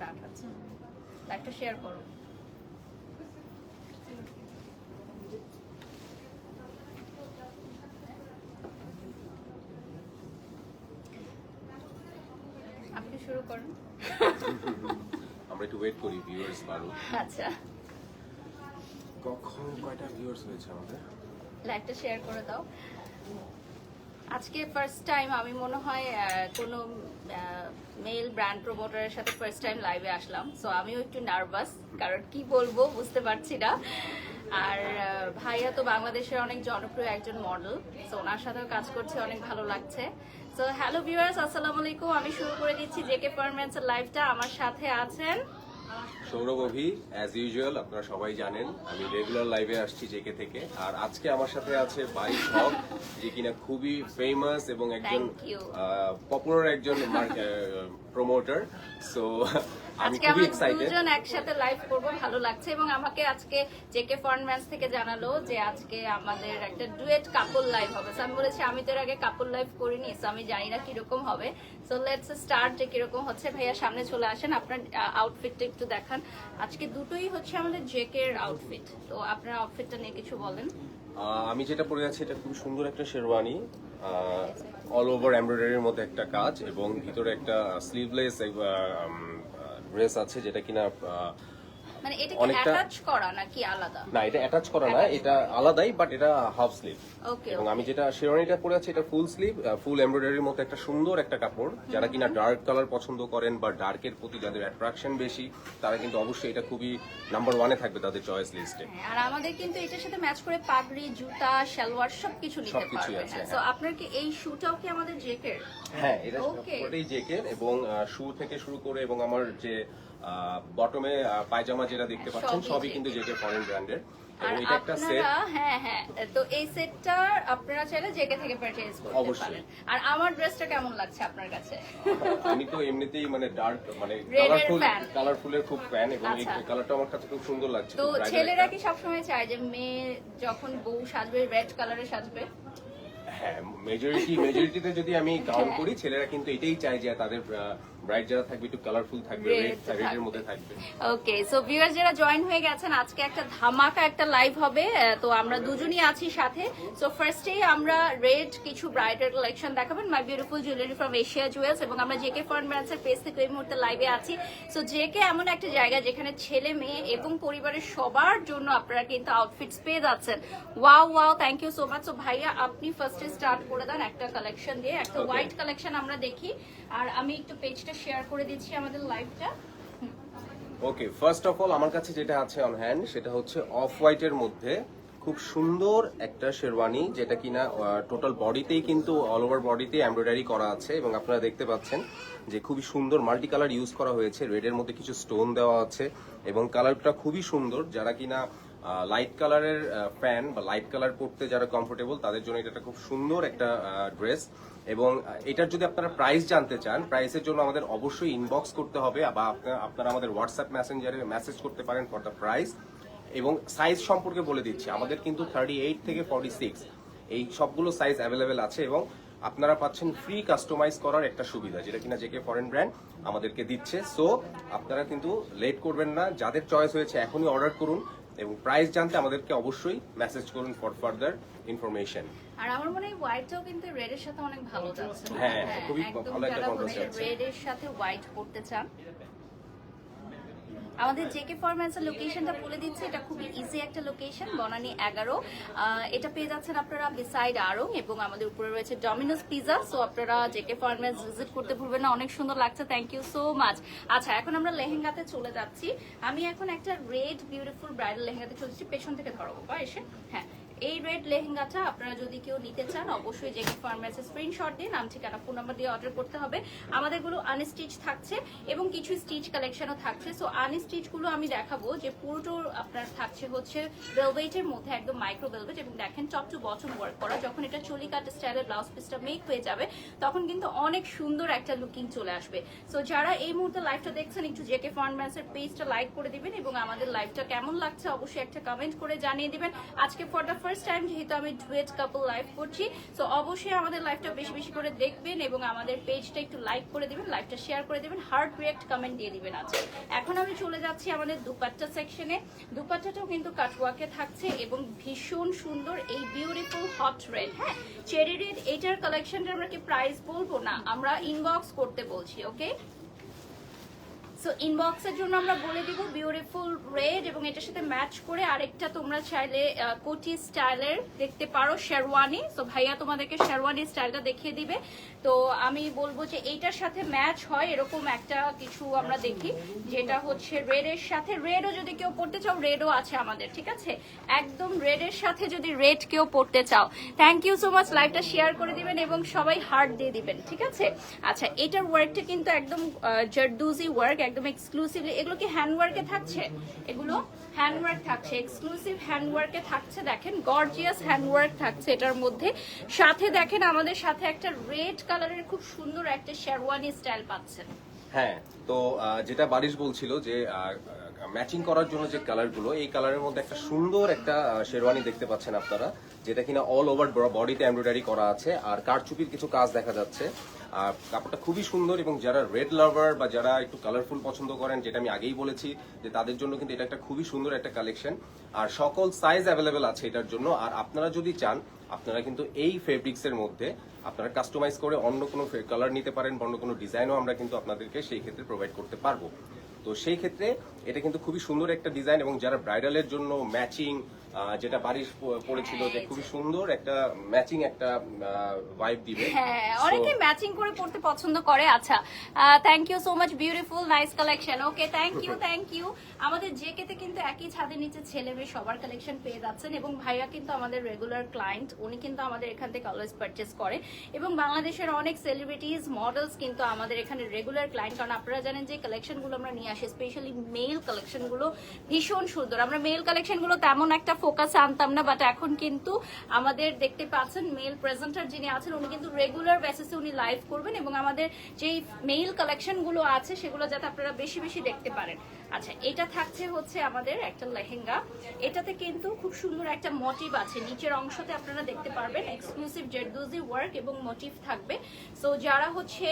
Start হচ্ছে। লাইভটা share করো। আপনি শুরু করুন। আমরা একটু ওয়েট করি ভিউয়ার্স বাড়ুক। আচ্ছা, কখন কয়টা ভিউয়ার্স হয়েছে আমাদের? লাইভটা শেয়ার করে দাও। আজকে ফার্স্ট টাইম আমি মনে হয় কোনো মেল ব্র্যান্ড প্রমোটারের সাথে ফার্স্ট টাইম লাইভে আসলাম, সো আমিও একটু নার্ভাস, কারণ কি বলবো বুঝতে পারছি না। আর ভাইয়া তো বাংলাদেশের অনেক জনপ্রিয় একজন মডেল, সো ওনার সাথেও কাজ করছে, অনেক ভালো লাগছে। সো হ্যালো ভিউয়ার্স, আসসালামু আলাইকুম। আমি শুরু করে দিচ্ছি জেকে ফার্মেন্সের লাইভটা। আমার সাথে আছেন সৌরভ অভি, অ্যাজ ইউজুয়াল আপনারা সবাই জানেন আমি রেগুলার লাইভে আসছি জেকে থেকে। আর আজকে আমার সাথে আছে ভাই সব, যে কিনা খুবই ফেমাস এবং একজন Thank you. পপুলার একজন প্রমোটার। সো আমি আজকে খুবই আমরা এক্সাইটেড। দুজন একসাথে লাইভ করব, ভালো লাগছে। এবং আমাকে আজকে জেকে ফার্মেন্স থেকে জানালো যে আজকে আমাদের একটা ডুয়েট কাপল লাইভ হবে। সো আমি বলেছি আমি তো এর আগে কাপল লাইভ করিনি, সো আমি জানি না কিরকম হবে। সো লেটস স্টার্ট, যে কিরকম হচ্ছে। ভাইয়া সামনে চলে আসেন, আপনার আউটফিটটা একটু দেখান। আজকে দুটোই হচ্ছে আমাদের জেকের আউটফিট, তো আপনার আউটফিটটা নিয়ে কিছু বলেন। আমি যেটা পরে আছি এটা খুব সুন্দর একটা শেরওয়ানি, অল ওভার এমব্রয়ডারির মধ্যে একটা কাজ এবং ভিতরে একটা স্লিভলেস ড্রেস আছে, যেটা কিনা মানে এটা কি অনেকটা- অ্যাটাচ করা নাকি আলাদা? না, এটা অ্যাটাচ করা না, এটা আলাদাই, বাট এটা হাফ স্লিভ। ওকে, এবং আমি যেটা শেরওয়ানিটা পরে আছি এটা ফুল স্লিভ, ফুল এমব্রয়ডারির মতো একটা সুন্দর একটা কাপড়। যারা কিনা ডার্ক কালার পছন্দ করেন বা ডার্কের প্রতি যাদের অ্যাট্রাকশন বেশি, তারা কিন্তু অবশ্যই এটা খুবই নাম্বার ওয়ানে থাকবে তাদের চয়েস লিস্টে। আর আমাদের কিন্তু এটার সাথে ম্যাচ করে পাগড়ি, জুতা, সালোয়ার সবকিছু নিতে সবকিছুই পারবেন। আছে, হ্যাঁ, সো আপনার কি এই শুটাও কি আমাদের জেকের? হ্যাঁ, এটা Okay. পুরোটাই জেকের এবং শু থেকে শুরু করে এবং আমার যে বটমে পায়জামা যেটা দেখতে পাচ্ছেন সবই সবই জেকে। কিন্তু জেকে ফরেন ব্র্যান্ডের। আর এবং এটা একটা সেট। আপনারা হ্যাঁ, তো এই সেটটা আপনারা চাইলে জেকে থেকে পারচেজ করতে অবশ্যই। পারেন। আর আমার ড্রেসটা কেমন লাগছে আপনার কাছে? আমি তো এমনিতেই মানে ডার্ক মানে Red এর fan। কালারফুলের খুব ফ্যান এবং এই আচ্ছা। কালারটা আমার কাছে খুব সুন্দর লাগছে। তো খুব bright ছেলেরা একটা। কি সবসময় চায় যে মেয়ে যখন বউ সাজবে রেড কালারে সাজবে? হ্যাঁ, মেজরিটিতে যদি আমি কাউন্ট হ্যাঁ। করি, ছেলেরা কিন্তু এটাই চায় যে তাদের ব্রাইট যারা থাকবে একটু কালারফুল থাকবে, Red রেডের মধ্যে থাকবে। ওকে, সো ভিউয়ার্স যারা জয়েন হয়ে গেছেন, আজকে একটা ধামাকা একটা লাইভ হবে। তো আমরা দুজনই আছি সাথে। সো ফার্স্টেই আমরা রেড কিছু ব্রাইডাল কালেকশন দেখাবেন, my beautiful jewellery from Asia jewels, এবং আমরা জেকে ফরেন ব্র্যান্ডসের পেজ থেকে এই মুহূর্তে লাইভে আছি। সো জেকে এমন একটা জায়গা যেখানে ছেলে মেয়ে এবং পরিবারের সবার জন্য আপনারা কিন্তু আউটফিটস পেয়ে যাচ্ছেন। Wow, thank you so much. So ভাইয়া আপনি ফার্স্টে স্টার্ট করে দেন একটা কালেকশন দিয়ে। একটা Okay. হোয়াইট কালেকশন আমরা দেখি, আর আমি একটু পেজটা শেয়ার করে দিচ্ছি আমাদের লাইভটা। ওকে, ফার্স্ট অফ অল আমার কাছে যেটা আছে অন হ্যান্ড সেটা হচ্ছে অফ হোয়াইটের মধ্যে খুব সুন্দর একটা শেরওয়ানি, যেটা কিনা টোটাল বডিতেই কিন্তু অল ওভার বডিতে এমব্রয়ডারি করা আছে এবং আপনারা দেখতে পাচ্ছেন যে খুবই সুন্দর মাল্টি কালার ইউজ করা হয়েছে। রেডের মধ্যে কিছু স্টোন দেওয়া আছে এবং কালারটা খুবই সুন্দর। যারা কিনা লাইট কালারের ফ্যান বা লাইট কালার পরতে যারা কমফোর্টেবল, তাদের জন্য এটা একটা খুব সুন্দর একটা ড্রেস। এবং এটার যদি আপনারা প্রাইস জানতে চান, প্রাইসের জন্য আমাদের অবশ্যই ইনবক্স করতে হবে বা আপনারা আমাদের হোয়াটসঅ্যাপ মেসেঞ্জারে মেসেজ করতে পারেন ফর দ্য প্রাইস। এবং সাইজ সম্পর্কে বলে দিচ্ছি, আমাদের কিন্তু 38 থেকে 46 এই সবগুলো সাইজ অ্যাভেলেবেল আছে এবং আপনারা পাচ্ছেন ফ্রি কাস্টমাইজ করার একটা সুবিধা, যেটা কিনা জেকে ফরেন ব্র্যান্ড আমাদেরকে দিচ্ছে। সো আপনারা কিন্তু লেট করবেন না, যাদের চয়েস হয়েছে এখনই অর্ডার করুন এবং প্রাইস জানতে আমাদেরকে অবশ্যই মেসেজ করুন ফর ফার্দার ইনফরমেশন। আর আমার মনে হয় হোয়াইটটাও কিন্তু রেড এর সাথে অনেক ভালো যাচ্ছে। হ্যাঁ, খুবই একদম ভালো একটা যারা contrast আছে। রেড এর সাথে হোয়াইট পড়তে চান, আমাদের জেকে ফরম্যান্সের লোকেশনটা বলে দিচ্ছে। এটা খুবই ইজি একটা লোকেশন, বনানী 11। এটা পেয়ে যাচ্ছেন আপনারা বিসাইড আড়ং, এবং আমাদের উপরে রয়েছে ডমিনোস পিজা। সো আপনারা জেকে ফরম্যান্স ভিজিট করতে ভুলবেন না, অনেক সুন্দর লাগছে। Thank you so much. আচ্ছা, এখন আমরা লেহেঙ্গাতে চলে যাচ্ছি। আমি এখন একটা রেড বিউটিফুল ব্রাইডাল লেহেঙ্গাতে চলেছি, পেছন থেকে ধরবো বা এসে। হ্যাঁ, এই রেড লেহেঙ্গাটা আপনারা যদি কেউ নিতে চান, অবশ্যই জেকে ফার্মেসে স্ক্রিনশট দিয়ে নাম, ঠিকানা, ফোন নাম্বার দিয়ে অর্ডার করতে হবে। আমাদেরগুলো আনস্টিচ থাকছে এবং কিছু স্টিচ কালেকশনও থাকছে। সো আনস্টিচ গুলো আমি দেখাবো, যে পুরোটো আপনার থাকছে হচ্ছে ভেলভেটের মধ্যে, একদম মাইক্রো ভেলভেট, এবং দেখেন টপ টু বটম ওয়ার্ক করা। যখন এটা চলি কাট স্টাইলের ব্লাউজ পিসটা মেক হয়ে যাবে, তখন কিন্তু অনেক সুন্দর একটা লুকিং চলে আসবে। সো যারা এই মুহূর্তে লাইভটা দেখছেন, একটু জেকে ফার্মেসের পেজটা লাইক করে দিবেন এবং আমাদের লাইভটা কেমন লাগছে অবশ্যই একটা কমেন্ট করে জানিয়ে দিবেন। আজকে ফর দ্য ফার্স্ট টাইম যেহেতু আমি ডুয়েট কাপল লাইভ করছি, তো অবশ্যই আমাদের লাইভটা বেশি বেশি করে দেখবেন এবং আমাদের পেজটা একটু লাইক করে দিবেন, লাইভটা শেয়ার করে দিবেন, হার্ট রিয়েক্ট কমেন্ট দিয়ে দিবেন। আচ্ছা, এখন আমি চলে যাচ্ছি আমাদের দুপাট্টা সেকশনে। দুপাট্টাটাও কিন্তু কাটওয়ার্কে থাকছে এবং ভীষণ সুন্দর এই বিউটিফুল হট রেড, হ্যাঁ চেরি রেড। এটার কালেকশনটা আমরা কি প্রাইস বলবো না, আমরা ইনবক্স করতে বলছি, ওকে? সো ইনবক্সের জন্য আমরা বলে দিব বিউটিফুল রেড, এবং এটার সাথে ম্যাচ করে আরেকটা তোমরা চাইলে কোটি স্টাইলের দেখতে পারো শেরওয়ানি। সো ভাইয়া তোমাদেরকে শেরওয়ানি স্টাইলটা দেখিয়ে দিবে। তো আমি বলবো যে এইটার সাথে ম্যাচ হয় এরকম একটা কিছু আমরা দেখি, যেটা হচ্ছে রেডের সাথে। রেডও যদি কেউ পড়তে চাও, রেডও আছে আমাদের, ঠিক আছে? একদম রেডের সাথে যদি রেড কেউ পড়তে চাও, থ্যাংক ইউ সো মাচ, লাইভটা শেয়ার করে দিবেন এবং সবাই হার্ট দিয়ে দিবেন, ঠিক আছে? আচ্ছা, এটার ওয়ার্কটা কিন্তু একদম জারদুজি ওয়ার্ক, একদম এক্সক্লুসিভলি। এগুলো কি হ্যান্ড ওয়ার্কে থাকছে? এগুলো হ্যান্ড ওয়ার্ক থাকছে, এক্সক্লুসিভ হ্যান্ড ওয়ার্কে থাকছে। দেখেন গর্জিয়াস হ্যান্ড ওয়ার্ক থাকছে এটার মধ্যে। সাথে দেখেন আমাদের সাথে একটা রেড কালারের খুব সুন্দর একটা শেরওয়ানি স্টাইল পাচ্ছেন। হ্যাঁ, তো যেটা বারিশ বলছিল যে ম্যাচিং করার জন্য যে কালারগুলো, এই কালারের মধ্যে একটা সুন্দর একটা শেরওয়ানি দেখতে পাচ্ছেন আপনারা, যেটা কিনা অল ওভার বডিতে এমব্রয়ডারি করা আছে আর কারচুপির কিছু কাজ দেখা যাচ্ছে। আর কাপড়টা খুবই সুন্দর, এবং যারা রেড লাভার বা যারা একটু কালারফুল পছন্দ করেন, যেটা আমি আগেই বলেছি যে তাদের জন্য কিন্তু এটা একটা খুবই সুন্দর একটা কালেকশন। আর সকল সাইজ অ্যাভেলেবেল আছে এটার জন্য। আর আপনারা যদি চান, আপনারা কিন্তু এই ফেব্রিক্স এর মধ্যে আপনারা কাস্টমাইজ করে অন্য কোনো কালার নিতে পারেন, অন্য কোনো ডিজাইনও আমরা কিন্তু আপনাদেরকে সেই ক্ষেত্রে প্রোভাইড করতে পারবো। তো সেই ক্ষেত্রে এটা কিন্তু খুবই সুন্দর একটা ডিজাইন, এবং যারা ব্রাইডালের জন্য ম্যাচিং, যেটা বারিশ পড়েছিল যে খুবই সুন্দর একটা ম্যাচিং একটা ভাইব দিবে। হ্যাঁ, অনেকে ম্যাচিং করে পড়তে পছন্দ করে। আচ্ছা, thank you so much, beautiful nice collection. Okay, thank you thank you. আমাদের জেকেতে কিন্তু একই ছাদের নিচে ছেলে মেয়ে সবার কালেকশন পেয়ে যাচ্ছেন, এবং ভাইয়া কিন্তু আমাদের রেগুলার ক্লায়েন্ট, উনি কিন্তু আমাদের এখান থেকে অলওয়েজ পারচেজ করে, এবং বাংলাদেশের অনেক সেলিব্রিটিজ মডেলস কিন্তু আমাদের এখানে রেগুলার ক্লায়েন্ট। কারণ আপনারা জানেন যে কালেকশনগুলো আমরা নিয়ে আসি, স্পেশালি মেল কালেকশনগুলো ভীষণ সুন্দর। আমরা মেল কালেকশনগুলো তেমন একটা ফোকাসে আনতাম না, বাট এখন কিন্তু আমাদের দেখতে পাচ্ছেন মেল প্রেজেন্টার যিনি আছেন, উনি কিন্তু রেগুলার বেসিসে উনি লাইভ করবেন, এবং আমাদের যেই মেল কালেকশনগুলো আছে সেগুলো যাতে আপনারা বেশি বেশি দেখতে পারেন। আচ্ছা, এটা থাকছে হচ্ছে আমাদের একটা লেহেঙ্গা। এটাতে কিন্তু খুব সুন্দর একটা মোটিভ আছে, নিচের অংশতে আপনারা দেখতে পারবেন এক্সক্লুসিভ জারদোজি ওয়ার্ক এবং মোটিভ থাকবে। সো যারা হচ্ছে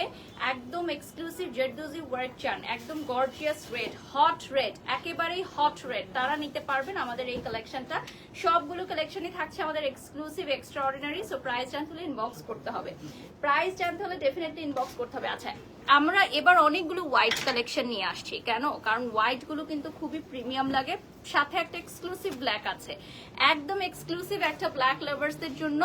একদম এক্সক্লুসিভ জারদোজি ওয়ার্ক চান, একদম গর্জিয়াস রেড, হট রেড, একেবারেই হট রেড, তারা নিতে পারবেন আমাদের এই কালেকশনটা। সবগুলো কালেকশনই থাকছে আমাদের এক্সক্লুসিভ এক্সট্রাঅর্ডিনারি। সো প্রাইস জানতে হলে ইনবক্স করতে হবে, প্রাইস জানতে হলে ডেফিনেটলি ইনবক্স করতে হবে। আচ্ছা, আমরা এবার অনেকগুলো হোয়াইট কালেকশন নিয়ে আসছি। কেন? কারণ হোয়াইট গুলো কিন্তু খুবই প্রিমিয়াম লাগে, সাথে একটা এক্সক্লুসিভ ব্ল্যাক আছে, একদম এক্সক্লুসিভ একটা ব্ল্যাক লাভার্সদের জন্য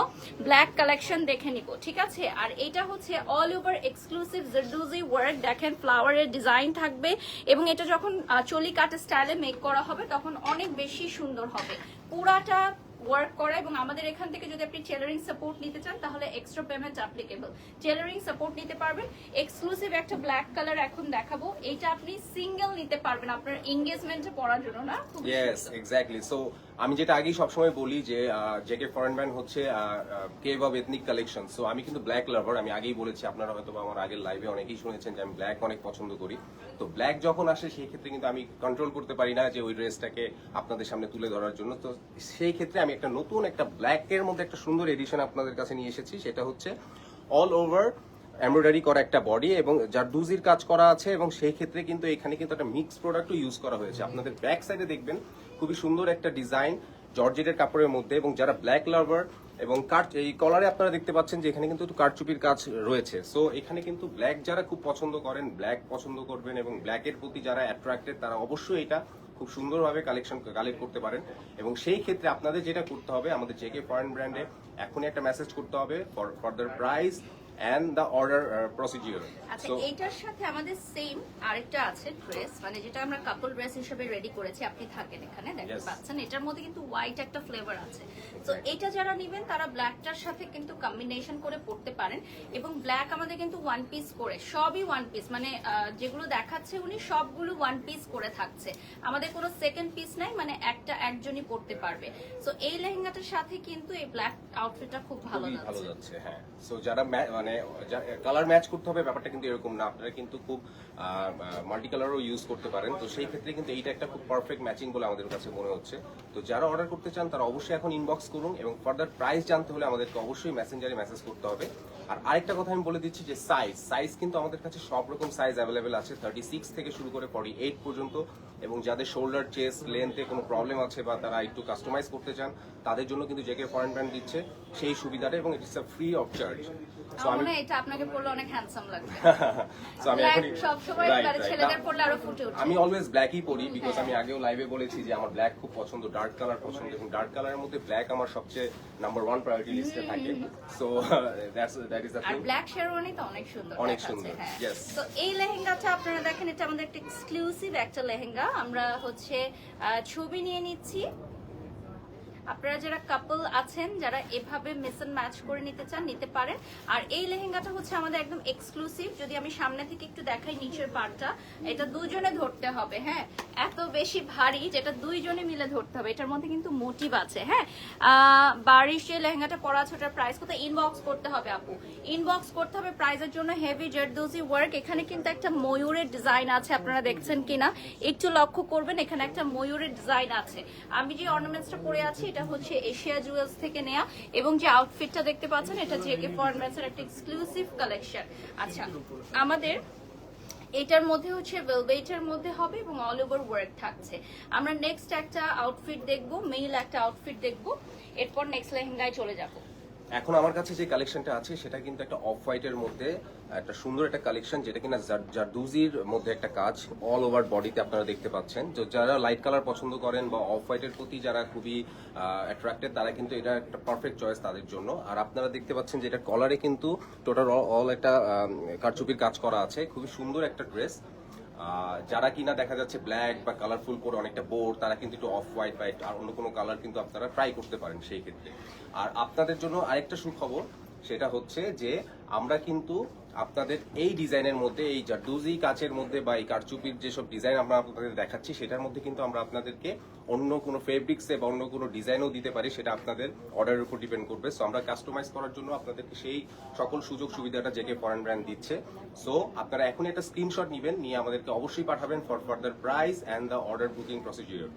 ব্ল্যাক কালেকশন দেখে নিব, ঠিক আছে? আর এটা হচ্ছে all over exclusive zardozi work. দেখেন ফ্লাওয়ারের ডিজাইন থাকবে, এবং এটা যখন চলি কাট স্টাইলে মেক করা হবে তখন অনেক বেশি সুন্দর হবে পুরাটা ওয়ার্ক করা। এবং আমাদের এখান থেকে যদি আপনি টেলারিং সাপোর্ট নিতে চান তাহলে extra payment applicable, tailoring support নিতে পারবেন। এক্সক্লুসিভ একটা ব্ল্যাক কালার এখন দেখাবো, এটা আপনি সিঙ্গেল নিতে পারবেন আপনার এনগেজমেন্টে পরার জন্য, না? Yes, exactly. সো আমি যেটা আগেই সবসময় বলি যে জেকে ফরেন ব্র্যান্ড হচ্ছে cave of ethnic collection. So আমি কিন্তু ব্ল্যাক লাভার, আমি আগেই বলেছি, আপনারা হয়তো আমার আগের লাইভে অনেকেই শুনেছেন যে আমি ব্ল্যাক অনেক পছন্দ করি। তো ব্ল্যাক যখন আসে সেই ক্ষেত্রে কিন্তু আমি কন্ট্রোল করতে পারি না যে ওই ড্রেসটাকে আপনাদের সামনে তুলে ধরার জন্য। তো সেই ক্ষেত্রে আমি একটা নতুন একটা ব্ল্যাকের মধ্যে একটা সুন্দর এডিশন আপনাদের কাছে নিয়ে এসেছি, সেটা হচ্ছে অল ওভার এমব্রয়ডারি করা একটা বডি এবং জারদুজির কাজ করা আছে, এবং সেই ক্ষেত্রে কিন্তু এখানে কিন্তু একটা মিক্স প্রোডাক্টও ইউজ করা হয়েছে। আপনাদের ব্যাক সাইডে দেখবেন খুবই সুন্দর একটা ডিজাইন জর্জেটের কাপড়ের মধ্যে, এবং যারা ব্ল্যাক লাভার এবং এই কলারে আপনারা দেখতে পাচ্ছেন যে এখানে কিন্তু কারচুপির কাজ রয়েছে। সো এখানে কিন্তু ব্ল্যাক যারা খুব পছন্দ করেন, ব্ল্যাক পছন্দ করবেন, এবং ব্ল্যাকের প্রতি যারা অ্যাট্রাক্টেড তারা অবশ্যই এটা খুব সুন্দরভাবে কালেক্ট করতে পারেন। এবং সেই ক্ষেত্রে আপনাদের যেটা করতে হবে, আমাদের জেকে ফরেন ব্র্যান্ডে এখনই একটা মেসেজ করতে হবে for further price and the order procedure. আচ্ছা, এইটার সাথে আমাদের সেম আরেকটা আছে ড্রেস, মানে যেটা আমরা কাপল ড্রেস হিসেবে রেডি করেছি, আপনি থাকেন এখানে দেখতে পাচ্ছেন, এটার মধ্যে কিন্তু হোয়াইট একটা ফ্লেভার আছে। তো এটা যারা নেবেন তারা ব্ল্যাকটার সাথে কিন্তু কম্বিনেশন করে পড়তে পারেন, এবং ব্ল্যাক আমাদের কিন্তু ওয়ান পিস করে, সবই ওয়ান পিস, মানে যেগুলো দেখাচ্ছে উনি সবগুলো ওয়ান পিস করে থাকছে, আমাদের কোনো সেকেন্ড পিস নাই, মানে একজনই পড়তে পারবে। সো এই লেহেঙ্গাটার সাথে কিন্তু এই ব্ল্যাক আউটফিটটা খুব ভালো যাচ্ছে। হ্যাঁ, সো যারা মানে কালার ম্যাচ করতে হবে ব্যাপারটা কিন্তু এরকম না, আপনারা কিন্তু খুব মাল্টি কালারও ইউজ করতে পারেন। তো সেই ক্ষেত্রে কিন্তু এইটা একটা খুব পারফেক্ট ম্যাচিং বলে আমাদের কাছে মনে হচ্ছে। তো যারা অর্ডার করতে চান তারা অবশ্যই এখন ইনবক্স করুন, এবং ফার্দার প্রাইস জানতে হলে আমাদেরকে অবশ্যই মেসেঞ্জারে মেসেজ করতে হবে। আর আরেকটা কথা আমি বলে দিচ্ছি যে সাইজ কিন্তু আমাদের কাছে সব রকম সাইজ অ্যাভেলেবেল আছে, 36 থেকে শুরু করে 48 পর্যন্ত। এবং যাদের শোল্ডার, চেস্ট, লেন্থে কোনো প্রবলেম আছে বা তারা একটু কাস্টমাইজ করতে চান তাদের জন্য কিন্তু জেকে ফরেন ব্র্যান্ড দিচ্ছে সেই সুবিধাটা, এবং it's a free of charge. So আমার মনে হয় এটা আপনাকে পরলে অনেক হ্যান্ডসাম লাগবে। সো আমি ব্ল্যাক এখন সব সময় ছেলেদের পরলে আরো ফুটে ওঠে। আমি অলওয়েজ ব্ল্যাকই পরি, বিকজ আমি আগেও লাইভে বলেছি যে আমার ব্ল্যাক খুব পছন্দ, ডার্ক কালার পছন্দ, এবং ডার্ক কালারের মধ্যে ব্ল্যাক আমার সবচেয়ে নাম্বার 1 প্রায়োরিটি লিস্টে থাকে। সো দ্যাট ইজ দ্য আর থিং। ব্ল্যাক শেরওয়ানি তো অনেক সুন্দর, অনেক দেখাচ্ছে, সুন্দর, হ্যাঁ। yes. তো এই লেহেঙ্গাটা আপনারা দেখেন, এটা আমাদের একটা এক্সক্লুসিভ একটা লেহেঙ্গা। আমরা হচ্ছে ছবি নিয়ে নিচ্ছি। আপনারা যারা কাপল আছেন, যারা এভাবে মিস এন্ড ম্যাচ করে নিতে চান নিতে পারেন। আর এই লেহেঙ্গাটা হচ্ছে আমাদের একদম এক্সক্লুসিভ। যদি আমি সামনে থেকে একটু দেখাই নিচের পার্টটা, এটা দুজনে ধরতে হবে, হ্যাঁ, এত বেশি ভারী যেটা দুইজনে মিলে ধরতে হবে। এটার মধ্যে কিন্তু মোটিভ আছে, হ্যাঁ। বারিশ যে লেহেঙ্গাটা পরা আছে ওটার প্রাইস কত, ইনবক্স করতে হবে আপু, ইনবক্স করতে হবে প্রাইসের জন্য। হেভি জারদোজি ওয়ার্ক, এখানে কিন্তু একটা ময়ূরের ডিজাইন আছে, আপনারা দেখছেন কিনা একটু লক্ষ্য করবেন, এখানে একটা ময়ূরের ডিজাইন আছে। আমি যে অর্নামেন্টসটা পরে আছি এটা হচ্ছে এশিয়া জুয়েলস থেকে নেয়া, এবং যে আউটফিটটা দেখতে পাচ্ছেন এটা জেকে ফরেনম্যান্সের একটা এক্সক্লুসিভ কালেকশন। আচ্ছা, আমাদের এটার মধ্যে হচ্ছে ভেলভেটের মধ্যে হবে এবং অল ওভার ওয়ার্ক থাকছে। আমরা নেক্সট একটা আউটফিট দেখবো, মেল একটা আউটফিট দেখবো, এরপর নেক্সট লেহেঙ্গায় চলে যাবো। এখন আমার কাছে যে কালেকশনটা আছে সেটা কিন্তু একটা অফ হোয়াইটের মধ্যে একটা সুন্দর একটা কালেকশন, যেটা কিনা জারদোজির মধ্যে একটা কাজ অল ওভার বডিতে আপনারা দেখতে পাচ্ছেন। তো যারা লাইট কালার পছন্দ করেন বা অফ হোয়াইটের প্রতি যারা খুবই অ্যাট্রাক্টেড তারা কিন্তু এটা একটা পারফেক্ট চয়েস তাদের জন্য। আর আপনারা দেখতে পাচ্ছেন যে এটা কলারে কিন্তু টোটাল অল একটা কারচুপির কাজ করা আছে, খুবই সুন্দর একটা ড্রেস। যারা কিনা দেখা যাচ্ছে ব্ল্যাক বা কালারফুল পরে অনেকটা বোর, তারা কিন্তু একটু অফ হোয়াইট বা আর অন্য কোনো কালার কিন্তু আপনারা ট্রাই করতে পারেন সেই ক্ষেত্রে। আর আপনাদের জন্য আরেকটা সুখবর, সেটা হচ্ছে যে আমরা কিন্তু আপনাদের এই ডিজাইনের মধ্যে, এই জারদোজি কাচের মধ্যে বা এই কারচুপির যেসব ডিজাইন আমরা আপনাদের দেখাচ্ছি সেটার মধ্যে কিন্তু আমরা আপনাদেরকে অন্য কোনো ফেব্রিক্সে বা অন্য কোনো ডিজাইনও দিতে পারি, সেটা আপনাদের অর্ডারের উপর ডিপেন্ড করবে। সো আমরা কাস্টমাইজ করার জন্য আপনাদেরকে সেই সকল সুযোগ সুবিধাটা জেকে ফরেন ব্র্যান্ড দিচ্ছে। সো আপনারা এখন একটা স্ক্রিনশট নেবেন, নিয়ে আমাদেরকে অবশ্যই পাঠাবেন for further price and the order booking procedure.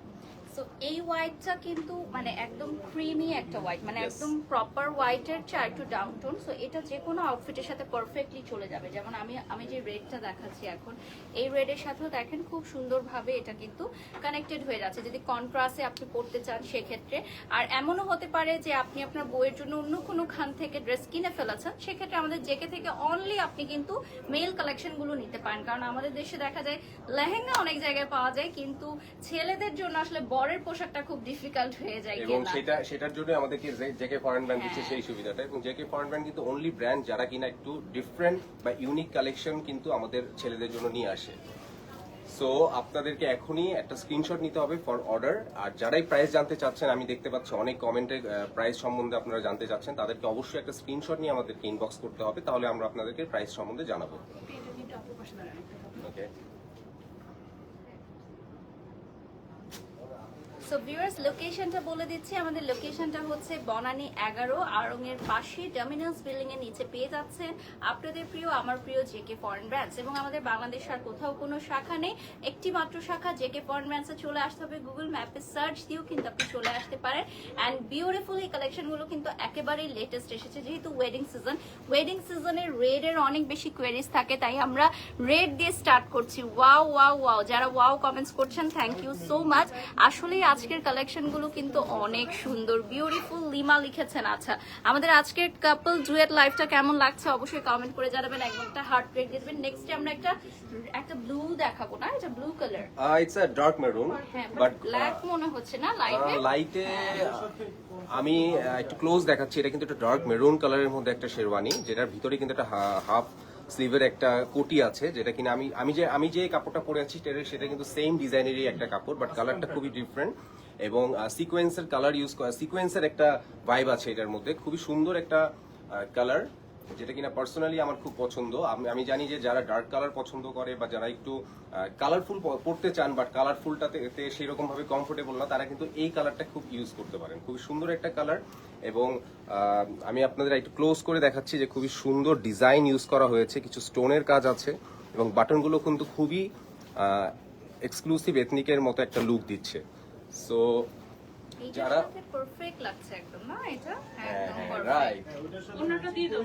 So এই হোয়াইটটা কিন্তু মানে একদম ক্রিমি একটা হোয়াইট, মানে Yes. একদম প্রপার হোয়াইটের চেয়ে একটু ডাউন টোন। সো এটা যে কোনো আউটফিটের সাথে পারফেক্টলি চলে যাবে। যেমন আমি যে রেডটা দেখাচ্ছি এখন, এই রেডের সাথেও দেখেন খুব সুন্দরভাবে এটা কিন্তু কানেক্টেড হয়ে যাচ্ছে। যদি কন্ট্রাস্টে আপনি পরতে চান সেক্ষেত্রে, আর এমনও হতে পারে যে আপনি আপনার বইয়ের জন্য অন্য কোনো খান থেকে ড্রেস কিনে ফেলেছেন, সেক্ষেত্রে আমাদের জেকে থেকে অনলি আপনি কিন্তু মেল কালেকশনগুলো নিতে পারেন। কারণ আমাদের দেশে দেখা যায় লেহেঙ্গা অনেক জায়গায় পাওয়া যায়, কিন্তু ছেলেদের জন্য আসলে বরের পোশাকটা খুব ডিফিকাল্ট হয়ে যায় এবং কেনা। সেটার জন্য আমাদেরকে জেকে ফরেন ব্র্যান্ড দিচ্ছে সেই সুবিধাটা। এবং জেকে ফরেন ব্র্যান্ড কিন্তু অনলি ব্র্যান্ড যারা কিনা একটু ডিফারেন্ট বা ইউনিক কালেকশন কিন্তু আমাদের ছেলেদের জন্য নিয়ে আসে। সো আপনাদেরকে এখনই একটা স্ক্রিনশট নিতে হবে ফর অর্ডার। আর যারাই প্রাইস জানতে চাচ্ছেন, আমি দেখতে পাচ্ছি অনেক কমেন্টে প্রাইস সম্বন্ধে আপনারা জানতে চাচ্ছেন, তাদেরকে অবশ্যই একটা স্ক্রিনশট নিয়ে আমাদেরকে ইনবক্স করতে হবে, তাহলে আমরা আপনাদেরকে প্রাইস সম্বন্ধে জানাবো। ওকে, সো ভিউয়ার্স, লোকেশনটা বলে দিচ্ছি। আমাদের লোকেশনটা হচ্ছে বনানী 11, আড়ং এর পাশে ডমিনোস বিল্ডিং এর নিচে পেয়ে যাচ্ছেন আপনাদের প্রিয়, আমার প্রিয় জেকে ফরেন ব্র্যান্ডস। এবং আমাদের বাংলাদেশ আর কোথাও কোনো শাখা নেই, একটি মাত্র শাখা জেকে ফরেন ব্র্যান্ডসে চলে আসতে হবে। গুগল ম্যাপে সার্চ দিয়েও কিন্তু আপনি চলে আসতে পারেন। অ্যান্ড বিউটিফুল এই কালেকশনগুলো কিন্তু একেবারেই লেটেস্ট এসেছে, যেহেতু ওয়েডিং সিজনের রেডের অনেক বেশি কোয়েরিজ থাকে, তাই আমরা রেড দিয়ে স্টার্ট করছি। ওয়াও ওয়াও ওয়াও, যারা ওয়াও কমেন্টস করছেন থ্যাংক ইউ সো মাচ। আসলেই আজকের কালেকশনগুলো কিন্তু অনেক সুন্দর, বিউটিফুল। লিমা লিখেছেন, আচ্ছা আমাদের আজকের কাপল ডুয়েট লাইফটা কেমন লাগছে অবশ্যই কমেন্ট করে জানাবেন, একদম একটা হার্ট ব্রেক দিয়ে দেবেন। নেক্সট আমরা একটা ব্লু দেখাবো, না এটা blue colour, it's a dark maroon, হ্যাঁ বাট ব্ল্যাক মনে হচ্ছে না লাইটে। লাইটে আমি একটু ক্লোজ দেখাচ্ছি। এটা কিন্তু একটা ডার্ক মেরুন কালারের মধ্যে একটা শেরওয়ানি, যেটার ভিতরে কিন্তু একটা হাফ স্লিভের একটা কোটি আছে, যেটা কিনা আমি যে কাপড়টা পরে আছি সেটা কিন্তু সেম ডিজাইনেরই একটা কাপড়, বাট কালারটা খুবই ডিফারেন্ট। এবং সিকোয়েন্সের কালার ইউজ করা, সিকোয়েন্সের একটা ভাইব আছে এটার মধ্যে, খুবই সুন্দর একটা কালার। যেটা কিনা পার্সোনালি আমার খুব পছন্দ। আমি জানি যে যারা ডার্ক কালার পছন্দ করে বা যারা একটু কালারফুল পড়তে চান বাট কালারফুলটাতে সেরকম ভাবে কমফোর্টেবল না, তারা কিন্তু এই কালারটা খুব ইউজ করতে পারেন। খুবই সুন্দর একটা কালার এবং আমি আপনাদের একটু ক্লোজ করে দেখাচ্ছি যে খুবই সুন্দর ডিজাইন ইউজ করা হয়েছে, কিছু স্টোনের কাজ আছে এবং বাটনগুলো কিন্তু খুবই এক্সক্লুসিভ এথনিকের মতো একটা লুক দিচ্ছে। সো যারা পারফেক্ট লাগছে একদম না এটা, হ্যাঁ একদম হ্যাঁ perfect। রাইট, ওনাটা দিয়ে দাও।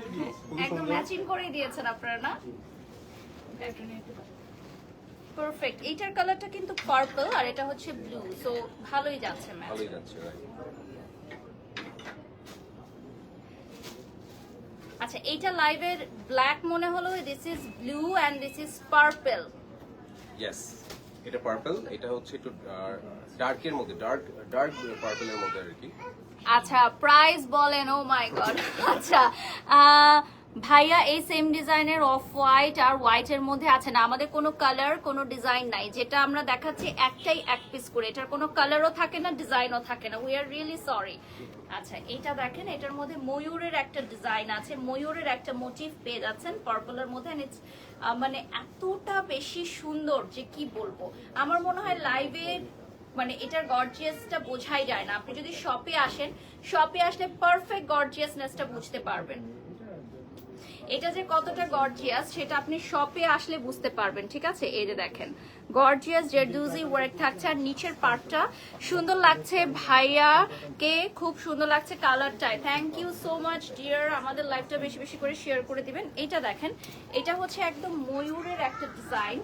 একদম ম্যাচিং করে দিয়েছেন আপনারা না, পারফেক্ট। এইটার কালারটা কিন্তু পার্পল আর এটা হচ্ছে ব্লু, সো ভালোই যাচ্ছে ম্যাচ। ভালোই যাচ্ছে রাইট। আচ্ছা, এইটা লাইভের ব্ল্যাক মনে হলো, this is blue and this is purple. Yes, এটা পার্পল, এটা হচ্ছে একটু ডার্কের মধ্যে, ডার্ক পার্পলের মধ্যে আর কি। আচ্ছা, প্রাইস বলেন। ও মাই গড। আচ্ছা ভাইয়া, এই সেম ডিজাইনের অফ হোয়াইট আর হোয়াইটের মধ্যে আছে না? আমাদের কোনো কালার কোনো ডিজাইন নাই, যেটা আমরা দেখাচ্ছি একটাই এক পিস করে, এটার কোনো কালারও থাকে না, ডিজাইনও থাকে না। We are really sorry. আচ্ছা, এটা দেখেন, এটার মধ্যে ময়ূরের একটা ডিজাইন আছে, ময়ূরের একটা মোটিভ পেয়ে যাচ্ছেন পার্পলের মধ্যে। মানে এতটা বেশি সুন্দর যে কি বলবো। আমার মনে হয় লাইভে মানে এটার গর্জিয়াসটা বোঝাই যায় না। আপনি যদি শপে আসেন, শপে আসলে পারফেক্ট গর্জিয়াসনেসটা বুঝতে পারবেন। এটা যে কতটা গর্জিয়াস সেটা আপনি শপে আসলে বুঝতে পারবেন, ঠিক আছে? এই যে দেখেন, গর্জিয়াস জারদৌজি ওয়ার্ক থাকছে আর নিচের পার্টটা সুন্দর লাগছে। ভাইয়াকে খুব সুন্দর লাগছে কালারটাই। Thank you so much dear. আমাদের লাইভটা বেশি বেশি করে শেয়ার করে দিবেন। এটা দেখেন, এটা হচ্ছে একদম ময়ূরের একটা ডিজাইন।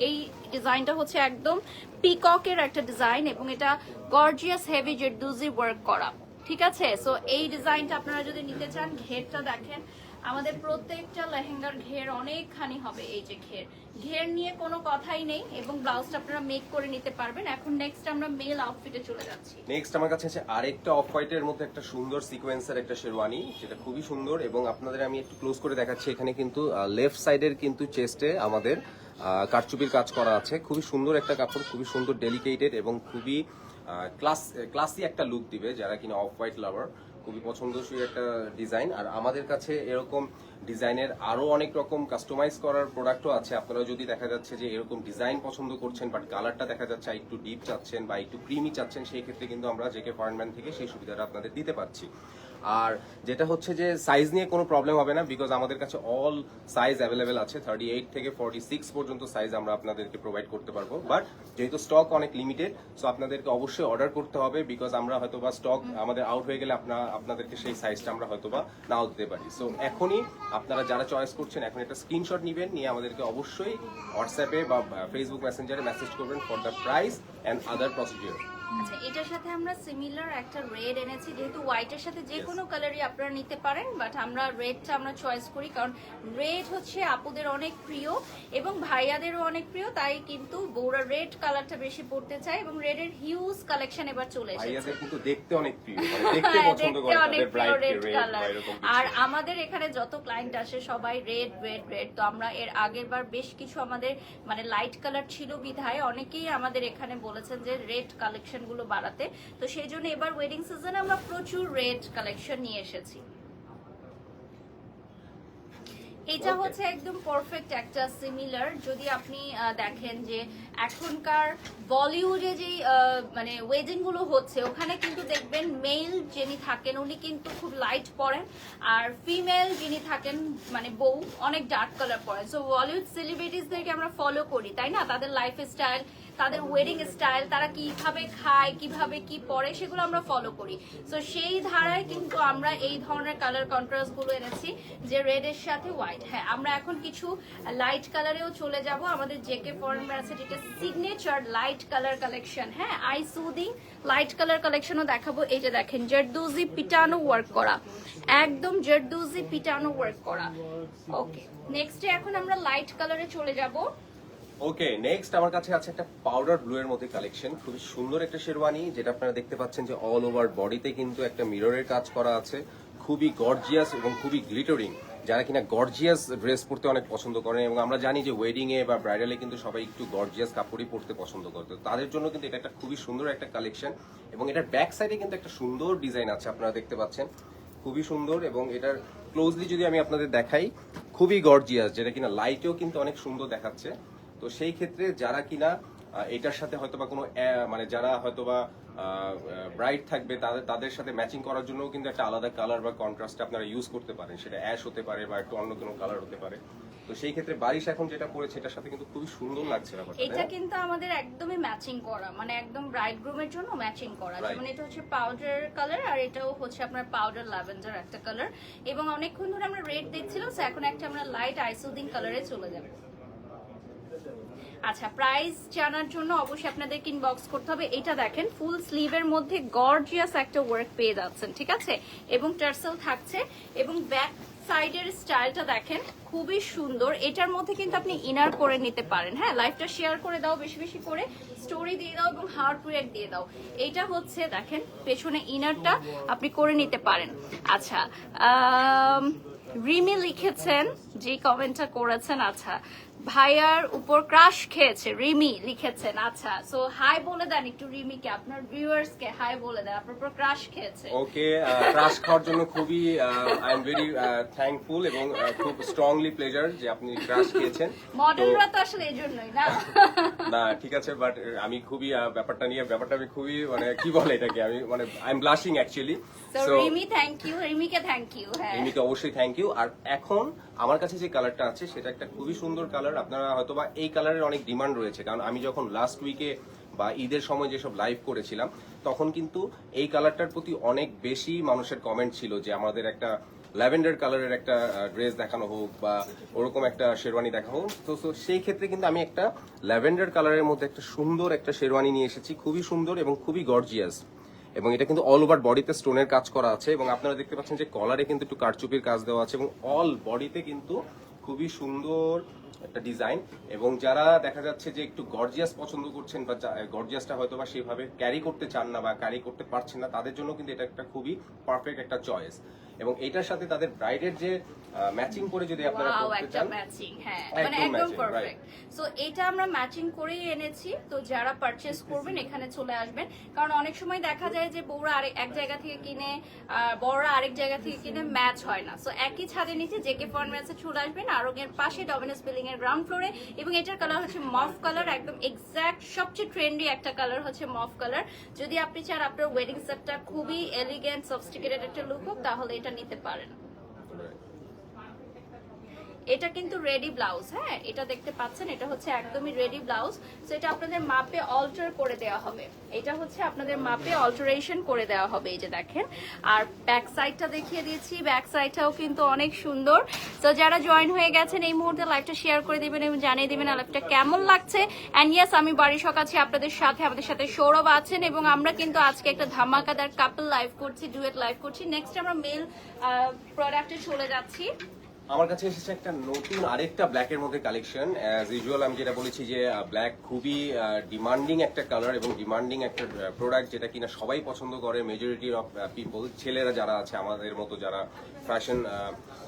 এই ডিজাইনটা হচ্ছে একদম পিককের একটা ডিজাইন এবং এটা গর্জিয়াস হেভি জারদৌজি ওয়ার্ক করা, ঠিক আছে? সো এই ডিজাইনটা আপনারা যদি নিতে চান, ঘেরটা দেখেন, আমাদের প্রত্যেকটা লেহেঙ্গার ঘের অনেকখানি হবে। এই যে ঘের নিয়ে কোনো কথাই নেই এবং ব্লাউজটা আপনারা মেক করে নিতে পারবেন। এখন নেক্সট আমরা মেল আউটফিটে চলে যাচ্ছি। নেক্সট আমার কাছে আছে আরেকটা অফ হোয়াইটের মধ্যে একটা সুন্দর সিকোয়েন্সের একটা শেরওয়ানি, যেটা খুবই সুন্দর এবং আপনাদের আমি একটু ক্লোজ করে দেখাচ্ছি। এখানে কিন্তু লেফট সাইডের কিন্তু চেস্টে আমাদের কারচুপির কাজ করা আছে। খুবই সুন্দর একটা কাপড়, খুবই সুন্দর ডেলিকেটেড এবং খুবই ক্লাসি একটা লুক দিবে যারা কিনা অফ হোয়াইট লাভার। খুবই পছন্দসই একটা ডিজাইন। আর আমাদের কাছে এরকম ডিজাইনের আরো অনেক রকম কাস্টমাইজ করার প্রোডাক্টও আছে। আপনারা যদি দেখা যাচ্ছে যে এরকম ডিজাইন পছন্দ করছেন বাট কালারটা দেখা যাচ্ছে একটু ডিপ চাচ্ছেন বা একটু ক্রিমি চাচ্ছেন, সেই ক্ষেত্রে কিন্তু আমরা জেকে ফার্নম্যান থেকে সেই সুবিধাটা আপনাদের দিতে পারছি। আর যেটা হচ্ছে যে সাইজ নিয়ে কোনো প্রবলেম হবে না, বিকজ আমাদের কাছে অল সাইজ অ্যাভেলেবেল আছে। 38 থেকে 46 পর্যন্ত সাইজ আমরা আপনাদেরকে প্রোভাইড করতে পারবো। বাট যেহেতু স্টক অনেক লিমিটেড, সো আপনাদেরকে অবশ্যই অর্ডার করতে হবে, বিকজ আমরা হয়তোবা স্টক আমাদের আউট হয়ে গেলে আপনাদেরকে সেই সাইজটা আমরা হয়তোবা নাও দিতে পারি। সো এখনই আপনারা যারা চয়েস করছেন, এখন একটা স্ক্রিনশট নিবেন, নিয়ে আমাদেরকে অবশ্যই হোয়াটসঅ্যাপে বা ফেসবুক মেসেঞ্জারে মেসেজ করবেন for the price and other procedure. আচ্ছা, এটার সাথে আমরা সিমিলার একটা রেড এনেছি, যেহেতু হোয়াইটের সাথে যে কোনো কালারই আপনারা নিতে পারেন, বাট আমরা রেডটা আমরা চয়েস করি কারণ রেড হচ্ছে আপুদের অনেক প্রিয় এবং ভাইয়াদেরও অনেক প্রিয়, তাই কিন্তু বউরা রেড কালারটা বেশি পড়তে চায় এবং রেডের হিউজ কালেকশন এবার চলে এসেছে। ভাইয়াদের কিন্তু দেখতে অনেক প্রিয়, মানে দেখতে পছন্দ করে তাদের ব্রাইডকে রেড বা এরকম কিছু। আর আমাদের এখানে যত ক্লায়েন্ট আসে সবাই রেড রেড রেড। তো আমরা এর আগের বার বেশ কিছু আমাদের মানে লাইট কালার ছিল বিধায় অনেকেই আমাদের এখানে বলেছেন যে রেড কালেকশন গুলো বাড়াতে, তো সেই জন্য এবার ওয়েডিং সিজনে আমরা প্রচুর রেড কালেকশন নিয়ে এসেছি। এটা হচ্ছে একদম পারফেক্ট একটা সিমিলার। যদি আপনি দেখেন যে এখনকার বলিউডে যে মানে ওয়েডিং গুলো হচ্ছে, ওখানে কিন্তু দেখবেন মেল যিনি থাকেন উনি কিন্তু খুব লাইট পরেন আর ফিমেল যিনি থাকেন মানে বউ অনেক ডার্ক কালার পরেন। সো বলিউড সেলিব্রিটিসদেরকে আমরা ফলো করি, তাই না? তাদের লাইফ স্টাইল, তাদের ওয়েডিং স্টাইল, তারা কিভাবে খায়, কিভাবে কি পরে, সেগুলো আমরা ফলো করি। সো সেই ধারায় কিন্তু আমরা এই ধরনের কালার কন্ট্রাস্ট গুলো এনেছি, যে রেড এর সাথে হোয়াইট। হ্যাঁ, আমরা এখন কিছু লাইট কালারেও চলে যাব। আমাদের জেকে ফরেনার আছে যেটা সিগনেচার লাইট কালার কালেকশন। হ্যাঁ, আই সুদিং লাইট কালার কালেকশনও দেখাবো। এই যে দেখেন, জারদৌজি পিটানো ওয়ার্ক করা, একদম জারদৌজি পিটানো ওয়ার্ক করা। ওকে, নেক্সটে এখন আমরা লাইট কালারে চলে যাব। ওকে, নেক্সট আমার কাছে আছে একটা পাউডার ব্লু এর মধ্যে কালেকশন। খুবই সুন্দর একটা শেরওয়ানি, যেটা আপনারা দেখতে পাচ্ছেন যে অল ওভার বডিতে কিন্তু একটা মিররের কাজ করা আছে। খুবই গর্জিয়াস এবং খুবই গ্লিটারিং। যারা কিনা গর্জিয়াস ড্রেস পরতে অনেক পছন্দ করেন, এবং আমরা জানি যে ওয়েডিং এ বা ব্রাইডালে কিন্তু সবাই একটু গর্জিয়াস কাপড়ই পরতে পছন্দ করতে, তাদের জন্য কিন্তু এটা একটা খুবই সুন্দর একটা কালেকশন। এবং এটার ব্যাক সাইডে কিন্তু একটা সুন্দর ডিজাইন আছে, আপনারা দেখতে পাচ্ছেন, খুবই সুন্দর। এবং এটার ক্লোজলি যদি আমি আপনাদের দেখাই, খুবই গর্জিয়াস, যেটা কিনা লাইটেও কিন্তু অনেক সুন্দর দেখাচ্ছে। তো সেই ক্ষেত্রে যারা কিনা এটার সাথে হয়তোবা কোনো মানে যারা হয়তোবা ব্রাইট থাকবে তাদের সাথে ম্যাচিং করার জন্য কিন্তু একটা আলাদা কালার বা কন্ট্রাস্ট আপনারা ইউজ করতে পারেন। সেটা অ্যাশ হতে পারে বা একটু অন্য কোনো কালার হতে পারে। তো সেই ক্ষেত্রে বারিশ এখন যেটা পড়েছে এটার সাথে কিন্তু খুবই সুন্দর লাগছে ব্যাপারটা। এটা কিন্তু আমাদের একদমই ম্যাচিং করা, মানে একদম ব্রাইড গ্রুমের জন্য ম্যাচিং করা। যেমন এটা হচ্ছে পাউডার কালার আর এটাও হচ্ছে আপনার পাউডার ল্যাভেন্ডার একটা কালার, এবং অনেকক্ষণ ধরে আমরা রেড দেখছিলাম, সো এখন একটা আমরা লাইট আইসোডিং কালারে চলে যাব। আচ্ছা, প্রাইস জানার জন্য অবশ্যই আপনাদেরকে ইনবক্স করতে হবে। এটা দেখেন ফুল স্লিভের মধ্যে গর্জিয়াস একটা ওয়ার্ক পেয়ে যাচ্ছেন, ঠিক আছে, এবং টার্সেল থাকছে, এবং ব্যাক সাইডের স্টাইলটা দেখেন খুবই সুন্দর। এটার মধ্যে কিন্তু আপনি ইনার করে নিতে পারেন। হ্যাঁ, লাইভটা শেয়ার করে দাও, বেশি বেশি করে স্টোরি দিয়ে দাও এবং হার্ট রিঅ্যাক্ট দিয়ে দাও। এইটা হচ্ছে দেখেন পেছনে ইনারটা আপনি করে নিতে পারেন। আচ্ছা, রিমি লিখেছেন যে কমেন্টটা করেছেন, আচ্ছা ভাইয়ার উপর ক্রাশ খেয়েছে, রিমি লিখেছেন। আচ্ছা, সো হাই বলে দেন একটু রিমিকে, আপনার ভিউয়ার্স কে হাই বলে দেন, আপনার উপর ক্রাশ খেয়েছে। ওকে, ক্রাশ খাওয়ার জন্য খুবই আই এম ভেরি থ্যাঙ্কফুল এবং খুব স্ট্রংলি প্লেজার যে আপনি ক্রাশ খেয়েছেন। মডেলরা তো আসলে এই জন্যই না। না ঠিক আছে, বাট আমি খুবই ব্যাপারটা আমি খুবই মানে কি বলে এটাকে, আমি মানে I am blushing actually. So Rimi thank you, রিমিকে থ্যাংক ইউ। হ্যাঁ, রিমিকে অবশ্যই থ্যাংক ইউ। আর এখন আমার কাছে যে কালারটা আছে সেটা একটা খুবই সুন্দর কালার। আপনারা হয়তোবা এই কালারের অনেক ডিমান্ড রয়েছে, কারণ আমি যখন লাস্ট উইকে বা ঈদের সময় যেসব লাইভ করেছিলাম তখন কিন্তু এই কালারটার প্রতি অনেক বেশি মানুষের কমেন্ট ছিল যে আমাদের একটা ল্যাভেন্ডার কালারের একটা ড্রেস দেখানো হোক বা ওরকম একটা শেরওয়ানি দেখা হোক। তো সেই ক্ষেত্রে কিন্তু আমি একটা ল্যাভেন্ডার কালারের মধ্যে একটা সুন্দর একটা শেরওয়ানি নিয়ে এসেছি, খুবই সুন্দর এবং খুবই গর্জিয়াস, এবং এটা কিন্তু অল ওভার বডিতে স্টোনের কাজ করা আছে, এবং আপনারা দেখতে পাচ্ছেন যে কলারে কিন্তু একটু কারচুপির কাজ দেওয়া আছে, এবং অল বডিতে কিন্তু খুবই সুন্দর একটা ডিজাইন। এবং যারা দেখা যাচ্ছে যে একটু গর্জিয়াস পছন্দ করছেন বা গর্জিয়াসটা হয়তো বা সেভাবে ক্যারি করতে চান না বা ক্যারি করতে পারছেন না, তাদের জন্য কিন্তু এটা একটা খুবই পারফেক্ট একটা চয়েস। এবং এটার সাথে তাদের ব্রাইডের যে ম্যাচিং করে যদি আপনারা করতে চান, ম্যাচিং, হ্যাঁ মানে একদম পারফেক্ট। সো এটা আমরা ম্যাচিং করেই এনেছি। তো যারা পারচেজ করবেন এখানে চলে আসবেন, কারণ অনেক সময় দেখা যায় যে বউরা এক জায়গা থেকে কিনে বড়রা আরেক জায়গা থেকে কিনে ম্যাচ হয় না। সো একই ছাদের নিচে জেকে ফার্মেসে চলে আসবেন, আরঙের পাশে ডমিনোস বিল্ডিং এর গ্রাউন্ড ফ্লোরে। এবং এটার কালার হচ্ছে মফ কালার, একদম এক্সাক্ট সবচেয়ে ট্রেন্ডি একটা কালার হচ্ছে মফ কালার। যদি আপনি চান আপনার ওয়েডিং সেটটা খুবই এলিগেন্ট সফিস্টিকেটেড একটা লুক হোক, তাহলে এটা নিতে পারেন। এটা কিন্তু রেডি ব্লাউজ, হ্যাঁ এটা দেখতে পাচ্ছেন, এটা হচ্ছে একদমই রেডি ব্লাউজ। সো এটা আপনাদের মাপে অল্টার করে দেওয়া হবে, এটা হচ্ছে আপনাদের মাপে অল্টারেশন করে দেওয়া হবে। এই যে দেখেন, আর ব্যাক সাইডটা দেখিয়ে দিয়েছি, ব্যাক সাইডটাও কিন্তু অনেক সুন্দর। তো যারা জয়েন হয়ে গেছেন এই মুহূর্তে লাইভটা শেয়ার করে দিবেন এবং জানিয়ে দিবেন লাইভটা কেমন লাগছে। অ্যান্ড ইয়েস, আমি বাড়ির আছি আপনাদের সাথে, আমাদের সাথে সৌরভ আছেন, এবং আমরা কিন্তু আজকে একটা ধামাকাদার কাপল লাইভ করছি, ডুয়েট লাইভ করছি। নেক্সট আমরা মেল প্রোডাক্টে চলে যাচ্ছি। আমার কাছে এসেছে একটা নতুন আরেকটা ব্ল্যাকের মধ্যে কালেকশন। অ্যাজ ইউজুয়াল আমি যেটা বলেছি যে ব্ল্যাক খুবই ডিমান্ডিং একটা কালার এবং ডিমান্ডিং একটা প্রোডাক্ট, যেটা কিনা সবাই পছন্দ করে, মেজরিটি অফ পিপল। ছেলেরা যারা আছে আমাদের মতো, যারা ফ্যাশন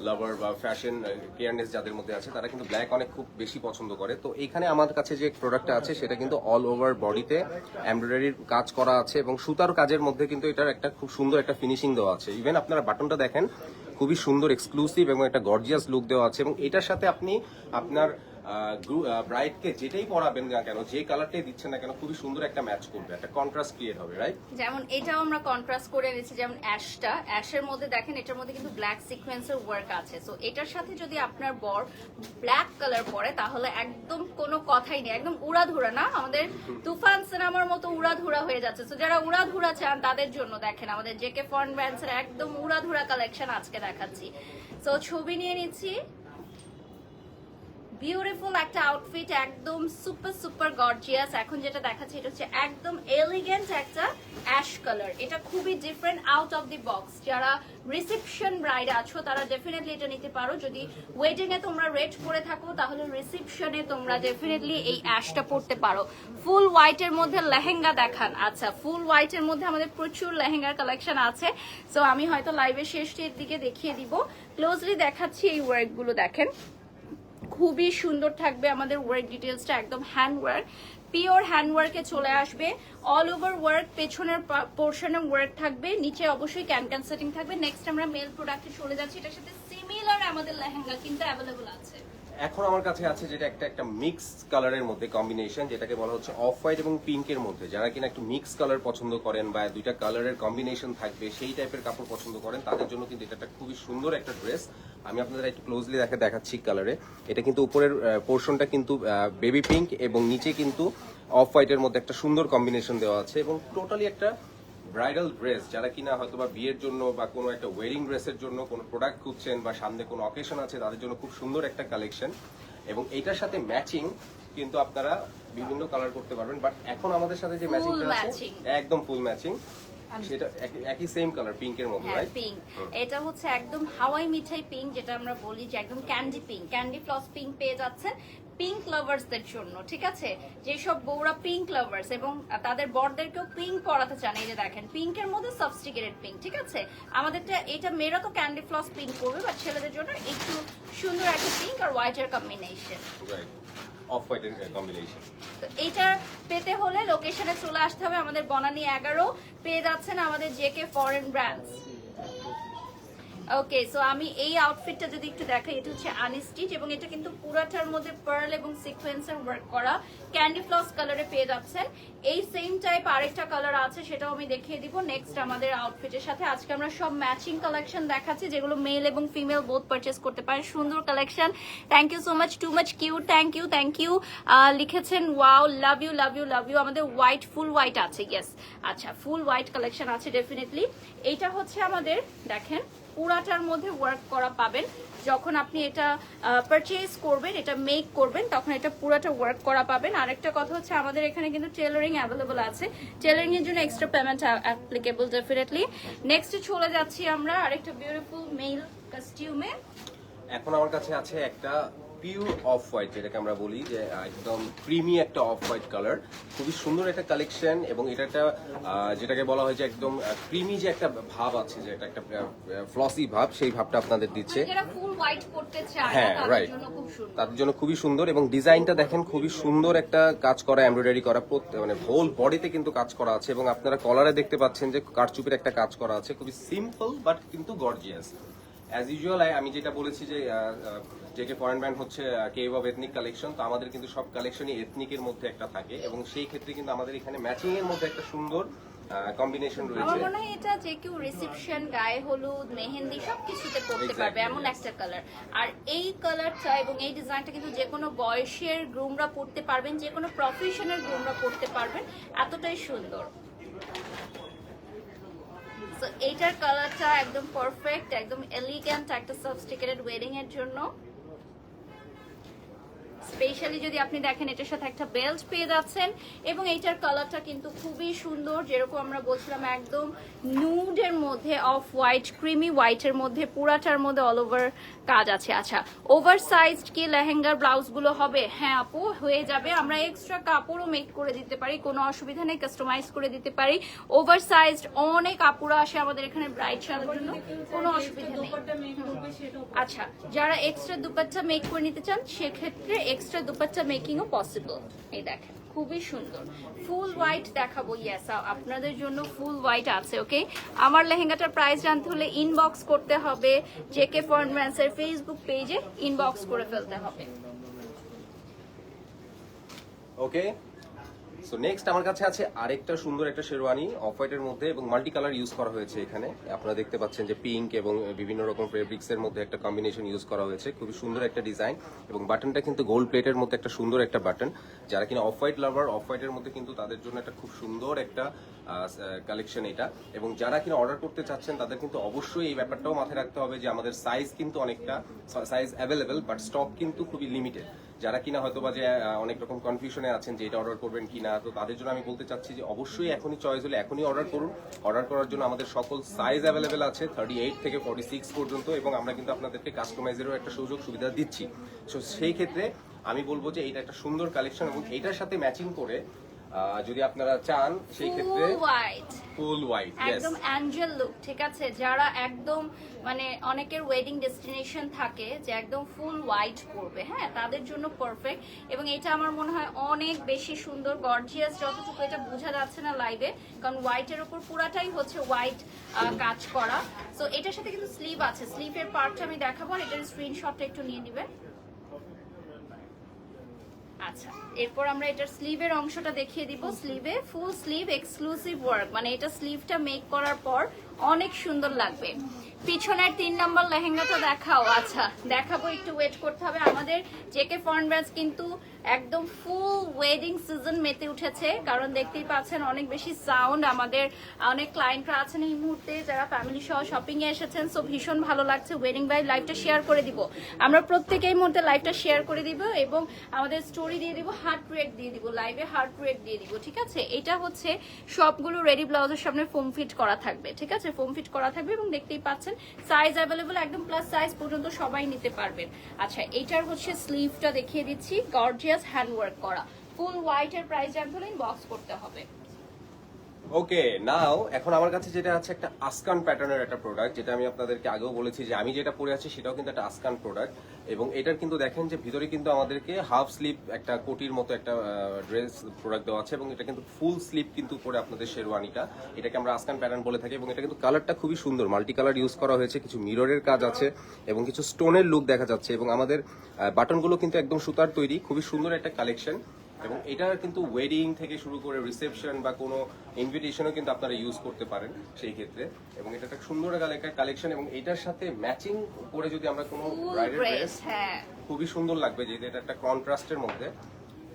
লাভার বা ফ্যাশন কেয়ারনেস যাদের মধ্যে আছে, তারা কিন্তু ব্ল্যাক অনেক খুব বেশি পছন্দ করে। তো এখানে আমার কাছে যে প্রোডাক্টটা আছে সেটা কিন্তু অল ওভার বডিতে এমব্রয়ডারির কাজ করা আছে, এবং সুতার কাজের মধ্যে কিন্তু এটার একটা খুব সুন্দর একটা ফিনিশিং দেওয়া আছে। ইভেন আপনারা বাটনটা দেখেন, খুবই সুন্দর এক্সক্লুসিভ এবং একটা গর্জিয়াস লুক দেওয়া আছে। এবং এটার সাথে আপনি আপনার ব্রাইডকে যেটাই পরাবেন না কেন, যে কালারটাই দিচ্ছেন না কেন, খুবই সুন্দর একটা ম্যাচ করবে, একটা কন্ট্রাস্ট ক্রিয়েট হবে, রাইট? যেমন এটাও আমরা কন্ট্রাস্ট করে এনেছি, যেমন অ্যাশের মধ্যে দেখেন এটার মধ্যে কিন্তু ব্ল্যাক সিকোয়েন্সের ওয়ার্ক আছে। সো এটার সাথে যদি আপনার বর ব্ল্যাক কালার পরে তাহলে একদম কোনো কথাই নেই, একদম উড়াধুরা না, আমাদের তুফান সিনেমার মতো উড়াধুরা হয়ে যাচ্ছে। সো যারা উড়াধুরা চান তাদের জন্য দেখেন আমাদের জেকে ফন ব্র্যান্ডসের একদম উড়াধুরা কালেকশন আজকে দেখাচ্ছি। সো ছবি নিয়ে নিচ্ছি, বিউটিফুল একটা আউটফিট, একদম সুপার সুপার গর্জিয়াস। এখন যেটা দেখাচ্ছি এটা হচ্ছে একদম এলিগেন্ট একটা অ্যাশ কালার, এটা খুবই different, out of the box. যারা রিসেপশন ব্রাইড আছো তারা ডেফিনেটলি এটা নিতে পারো। যদি ওয়েডিং এ তোমরা রেড করে থাকো তাহলে রিসেপশনে তোমরা ডেফিনেটলি এই অ্যাশটা পরতে পারো। ফুল হোয়াইটের মধ্যে লেহেঙ্গা দেখান। আচ্ছা, ফুল হোয়াইটের মধ্যে আমাদের প্রচুর লেহেঙ্গার কালেকশন আছে। সো আমি হয়তো লাইভের শেষের দিকে দেখিয়ে দিব, ক্লোজলি দেখাচ্ছি। এই ওয়ার্কগুলো দেখেন, খুবই সুন্দর থাকবে আমাদের ওয়ার্ক ডিটেলসটা, একদম হ্যান্ড ওয়ার্ক, পিওর হ্যান্ড ওয়ার্কে চলে আসবে। অল ওভার ওয়ার্ক, পেছনের পোর্শনে ওয়ার্ক থাকবে, নিচে অবশ্যই ক্যান সেটিং থাকবে। নেক্সট আমরা মেল প্রোডাক্টে চলে যাচ্ছি, এটার সাথে সিমিলার আমাদের লেহেঙ্গা কিন্তু অ্যাভেলেবল আছে। এখন আমার কাছে আছে যেটা একটা মিক্স কালারের মধ্যে কম্বিনেশন, যেটাকে বলা হচ্ছে অফ হোয়াইট এবং পিঙ্কের মধ্যে। যারা কিনা একটু মিক্স কালার পছন্দ করেন বা দুইটা কালারের কম্বিনেশন থাকবে সেই টাইপের কাপড় পছন্দ করেন, তাদের জন্য কিন্তু এটা একটা খুবই সুন্দর একটা ড্রেস। আমি আপনাদের একটু ক্লোজলি দেখাচ্ছি কালারে। এটা কিন্তু উপরের পোর্শনটা কিন্তু বেবি পিঙ্ক এবং নিচে কিন্তু অফ হোয়াইটের মধ্যে একটা সুন্দর কম্বিনেশন দেওয়া আছে এবং টোটালি একটা ব্রাইডাল ড্রেস। যারা কিনা হয়তো বা বিয়ের জন্য বা কোনো একটা ওয়েডিং ড্রেসের জন্য কোনো প্রোডাক্ট খুঁজছেন বা সামনে কোনো অকেশন আছে, তাদের জন্য খুব সুন্দর একটা কালেকশন। এবং এটার সাথে ম্যাচিং কিন্তু আপনারা বিভিন্ন কালার করতে পারবেন, বাট এখন আমাদের সাথে যে ম্যাচিংটা আছে একদম ফুল ম্যাচিং, সেটা একই সেম কালার পিঙ্কের মধ্যে, রাইট? পিঙ্ক, এটা হচ্ছে একদম হাওয়াই মিঠাই পিঙ্ক, যেটা আমরা বলি যে একদম candy pink, candy floss pink পেয়ে যাচ্ছেন পিঙ্ক লাভার্সদের জন্য, ঠিক আছে? যেসব বউরা পিঙ্ক লাভার্স এবং তাদের বরদেরকেও পিঙ্ক পরাতে চান, এই যে দেখেন পিঙ্কের মধ্যে সাবস্টিকেটেড পিঙ্ক, ঠিক আছে? আমাদেরটা এটা মেয়েরা তো ক্যান্ডি ফ্লস পিঙ্ক করবে, বাট ছেলেদের জন্য একটু সুন্দর একটা পিঙ্ক আর হোয়াইটের কম্বিনেশন, রাইট, অফ হোয়াইটের কম্বিনেশন। তো এইটা পেতে হলে লোকেশনে চলে আসতে হবে আমাদের বনানী 11, পেয়ে যাচ্ছেন আমাদের জেকে ফরেন ব্র্যান্ডস। ওকে, সো আমি এই আউটফিটটা যদি একটু দেখাই, এটা হচ্ছে আনস্টিচ এবং এটা কিন্তু পুরাটার মধ্যে পার্ল এবং সিকোয়েন্সের ওয়ার্ক করা, ক্যান্ডি ফ্লস কালারে পেয়ে যাচ্ছেন। এই সেম টাইপ আরেকটা কালার আছে, সেটাও আমি দেখিয়ে দিব নেক্সট আমাদের আউটফিটের সাথে। আজকে আমরা সব ম্যাচিং কালেকশন দেখাচ্ছি, যেগুলো মেল এবং ফিমেল বোথ পারচেস করতে পারেন। সুন্দর collection, thank you so much, too much cute, thank you. লিখেছেন wow, love you love you love you. আমাদের হোয়াইট, ফুল হোয়াইট আছে, ইয়েস, আচ্ছা ফুল হোয়াইট কালেকশন আছে ডেফিনেটলি। এইটা হচ্ছে আমাদের দেখেন পুরাটার মধ্যে ওয়ার্ক করা পাবেন। যখন আপনি এটা পারচেজ করবেন, এটা মেক করবেন, তখন এটা পুরাটা ওয়ার্ক করা পাবেন। আরেকটা কথা হচ্ছে আমাদের এখানে কিন্তু টেলারিং অ্যাভেলেবল আছে, টেলারিং এর জন্য extra payment applicable definitely. Next চলে যাচ্ছি আমরা আরেকটা বিউটিফুল মেল কস্টিউমে। এখন আমার কাছে আছে একটা পিওর অফ হোয়াইট, যেটাকে আমরা বলি যে একদম ক্রিমি একটা অফ হোয়াইট কালার, খুবই সুন্দর একটা কালেকশন। এবং এটা একটা যেটাকে বলা হয় যে একদম ক্রিমি যে একটা ভাব আছে, যে এটা একটা ফ্লসি ভাব, সেই ভাবটা আপনাদের দিচ্ছে। যারা ফুল হোয়াইট করতে চায় হ্যাঁ, রাইট, তাদের জন্য খুবই সুন্দর। এবং ডিজাইনটা দেখেন, খুবই সুন্দর একটা কাজ করা, এমব্রয়ডারি করা, মানে হোল বডিতে কিন্তু কাজ করা আছে। এবং আপনারা কলারে দেখতে পাচ্ছেন যে কারচুপির একটা কাজ করা আছে, খুবই সিম্পল বাট কিন্তু গর্জিয়াস। অ্যাজ ইউজুয়াল আমি যেটা বলেছি যে জেকে ফরেন ব্র্যান্ড হচ্ছে কেভ অফ এথনিক কালেকশন, তো আমাদের কিন্তু সব কালেকশনই এথনিকের মধ্যে একটা থাকে এবং সেই ক্ষেত্রে কিন্তু আমাদের এখানে ম্যাচিং এর মধ্যে একটা সুন্দর কম্বিনেশন রয়েছে। আমার মনে হয় এটা যে কেউ রিসেপশন, গায়ে হলুদ, মেহেন্দি সবকিছুতে পড়তে পারবে এমন একটা কালার। আর এই কালারটা এবং এই ডিজাইনটা কিন্তু যে কোনো বয়সের গ্রুমরা পড়তে পারবেন, যে কোনো প্রফেশনাল গ্রুমরা পড়তে পারবেন, এতটাই সুন্দর। সো এইটার কালারটা একদম পারফেক্ট, একদম এলিগেন্ট একটা সফিস্টিকেটেড ওয়েডিং এর জন্য। স্পেশালি যদি আপনি দেখেন এটার সাথে একটা বেল্ট পেয়ে যাচ্ছেন এবং এইটার কালারটা কিন্তু খুবই সুন্দর, যেরকম আমরা বলছিলাম একদম নুডের মধ্যে অফ হোয়াইট, ক্রিমি হোয়াইটের মধ্যে, পুরাটার মধ্যে অল ওভার কাজ আছে। আচ্ছা, ওভার সাইজড কি লেহেঙ্গার ব্লাউজ গুলো হবে? হ্যাঁ আপু, হয়ে যাবে। আমরা এক্সট্রা কাপড়ও মেক করে দিতে পারি, কোনো অসুবিধা নেই, কাস্টমাইজ করে দিতে পারি। ওভার সাইজড অনেক আপুরা আসে আমাদের এখানে ব্রাইড শালের জন্য, কোনো অসুবিধা নেই। আচ্ছা, যারা এক্সট্রা দুপাট্টা মেক করে নিতে চান, সেক্ষেত্রে এক্সট্রা দুপাট্টা মেকিংও পসিবল। এই দেখেন খুবই সুন্দর, ফুল হোয়াইট দেখাবো। ইয়েস, আপনাদের জন্য ফুল হোয়াইট আছে। ওকে, আমার লেহেঙ্গাটার প্রাইস জানতে হলে ইনবক্স করতে হবে, জেকে ফরেন ব্র্যান্ডস এর ফেসবুক পেজে ইনবক্স করে ফেলতে হবে। ওকে, সো নেক্সট আমার কাছে আছে আরেকটা সুন্দর একটা শেরওয়ানি অফ হোয়াইটের মধ্যে এবং মাল্টি কালার ইউজ করা হয়েছে এখানে। আপনারা দেখতে পাচ্ছেন যে পিঙ্ক এবং বিভিন্ন রকম ফেব্রিক্স এর মধ্যে একটা কম্বিনেশন ইউজ করা হয়েছে, খুবই সুন্দর একটা ডিজাইন। এবং বাটনটা কিন্তু গোল্ড প্লেটের মধ্যে একটা সুন্দর একটা বাটন। যারা কিনা অফ হোয়াইট লাভার, অফ হোয়াইটের মধ্যে কিন্তু তাদের জন্য একটা খুব সুন্দর একটা কালেকশন এটা। এবং যারা কিনা অর্ডার করতে চাচ্ছেন, তাদের কিন্তু অবশ্যই এই ব্যাপারটাও মাথায় রাখতে হবে যে আমাদের সাইজ কিন্তু অনেকটা সাইজ অ্যাভেলেবেল, বাট স্টক কিন্তু খুবই লিমিটেড। যারা কিনা হয়তো বা যে অনেক রকম কনফিউশনে আছেন যে এটা অর্ডার করবেন কিনা, তো তাদের জন্য আমি বলতে চাচ্ছি যে অবশ্যই এখনই চয়েস হলে এখনই অর্ডার করুন। অর্ডার করার জন্য আমাদের সকল সাইজ অ্যাভেলেবেল আছে 38 থেকে 46 পর্যন্ত, এবং আমরা কিন্তু আপনাদেরকে কাস্টমাইজেরও একটা সুযোগ সুবিধা দিচ্ছি। সো সেই ক্ষেত্রে আমি বলবো যে এটা একটা সুন্দর কালেকশন এবং এইটার সাথে ম্যাচিং করে যদি আপনারা চান সেই ক্ষেত্রে ফুল হোয়াইট, ফুল হোয়াইট, একদম অ্যাঞ্জেল লুক, ঠিক আছে? যারা একদম মানে অনেকের ওয়েডিং ডেস্টিনেশন থাকে যে একদম ফুল হোয়াইট পরবে, হ্যাঁ, তাদের জন্য পারফেক্ট। এবং এটা আমার মনে হয় অনেক বেশি সুন্দর, গর্জিয়াস, যতটুকু এটা বোঝা যাচ্ছে না লাইভে, কারণ হোয়াইটের উপর পুরাটাই হচ্ছে হোয়াইট কাজ করা। সো এটার সাথে কিন্তু স্লিভ আছে, স্লিভের পার্টটা আমি দেখাবো, আর এটার স্ক্রিনশটটা একটু নিয়ে নেবেন। আচ্ছা, এরপর আমরা এটার স্লিভের অংশটা দেখিয়ে দিব। স্লিভে ফুল স্লিভ এক্সক্লুসিভ ওয়ার্ক, মানে এটা স্লিভটা মেক করার পর অনেক সুন্দর লাগবে। পিছনের 3 নম্বর লেহেঙ্গাটা দেখাও। আচ্ছা দেখাবো, একটু ওয়েট করতে হবে। আমাদের জেকে ফরেন ব্রাঞ্চ কিন্তু একদম ফুল ওয়েডিং সিজন মেতে উঠেছে, কারণ দেখতেই পাচ্ছেন অনেক বেশি সাউন্ড। আমাদের অনেক ক্লায়েন্টরা আছেন এই মুহূর্তে যারা ফ্যামিলি সহ শপিং এ এসেছেন, সো ভীষণ ভালো লাগছে। ওয়েডিং বাই লাইভটা শেয়ার করে দিব, আমরা প্রত্যেকেই মুহূর্তে লাইভটা শেয়ার করে দিব এবং আমাদের স্টোরি দিয়ে দিব, হার্ট রেট দিয়ে দিব, লাইভে হার্ট রেট দিয়ে দিব, ঠিক আছে? এটা হচ্ছে সবগুলো রেডি ব্লাউজের সামনে ফোম ফিট করা থাকবে, ঠিক আছে? ফোম ফিট করা থাকবে এবং দেখতেই পাচ্ছেন সাইজ অ্যাভেলেবল, একদম প্লাস সাইজ পর্যন্ত সবাই নিতে পারবেন। আচ্ছা, এটার হচ্ছে স্লিভটা দেখিয়ে দিচ্ছি, গর্জিয়াস হ্যান্ড ওয়ার্ক করা, ফুল হোয়াইটের প্রাইস জানতে হলে ইনবক্স করতে হবে। ওকে, নাও এখন আমার কাছে যেটা আছে একটা আসকান প্যাটার্নের একটা প্রোডাক্ট, যেটা আমি আপনাদেরকে আগেও বলেছি যে আমি যেটা পরে আছি সেটাও কিন্তু একটা আসকান প্রোডাক্ট। এবং এটার কিন্তু দেখেন যে ভিতরে কিন্তু আমাদেরকে হাফ স্লিভ একটা কোটির মতো একটা ড্রেস প্রোডাক্ট দেওয়া আছে, এবং এটা কিন্তু ফুল স্লিভ কিন্তু পরে আপনাদের শেরওয়ানিটা, এটাকে আমরা আসকান প্যাটার্ন বলে থাকি। এবং এটা কিন্তু কালারটা খুবই সুন্দর, মাল্টি কালার ইউজ করা হয়েছে, কিছু মিররের কাজ আছে এবং কিছু স্টোনের লুক দেখা যাচ্ছে। এবং আমাদের বাটনগুলো কিন্তু একদম সুতার তৈরি, খুবই সুন্দর একটা কালেকশন। এবং এটা কিন্তু ওয়েডিং থেকে শুরু করে রিসেপশন বা কোনো ইনভিটেশনও কিন্তু আপনারা ইউজ করতে পারেন সেই ক্ষেত্রে। এবং এটা একটা সুন্দর কালেকশন, এবং এটার সাথে ম্যাচিং করে যদি আমরা কোনো ব্রাইডাল ড্রেস, হ্যাঁ, খুবই সুন্দর লাগবে, যেহেতু এটা একটা কন্ট্রাস্টের মধ্যে,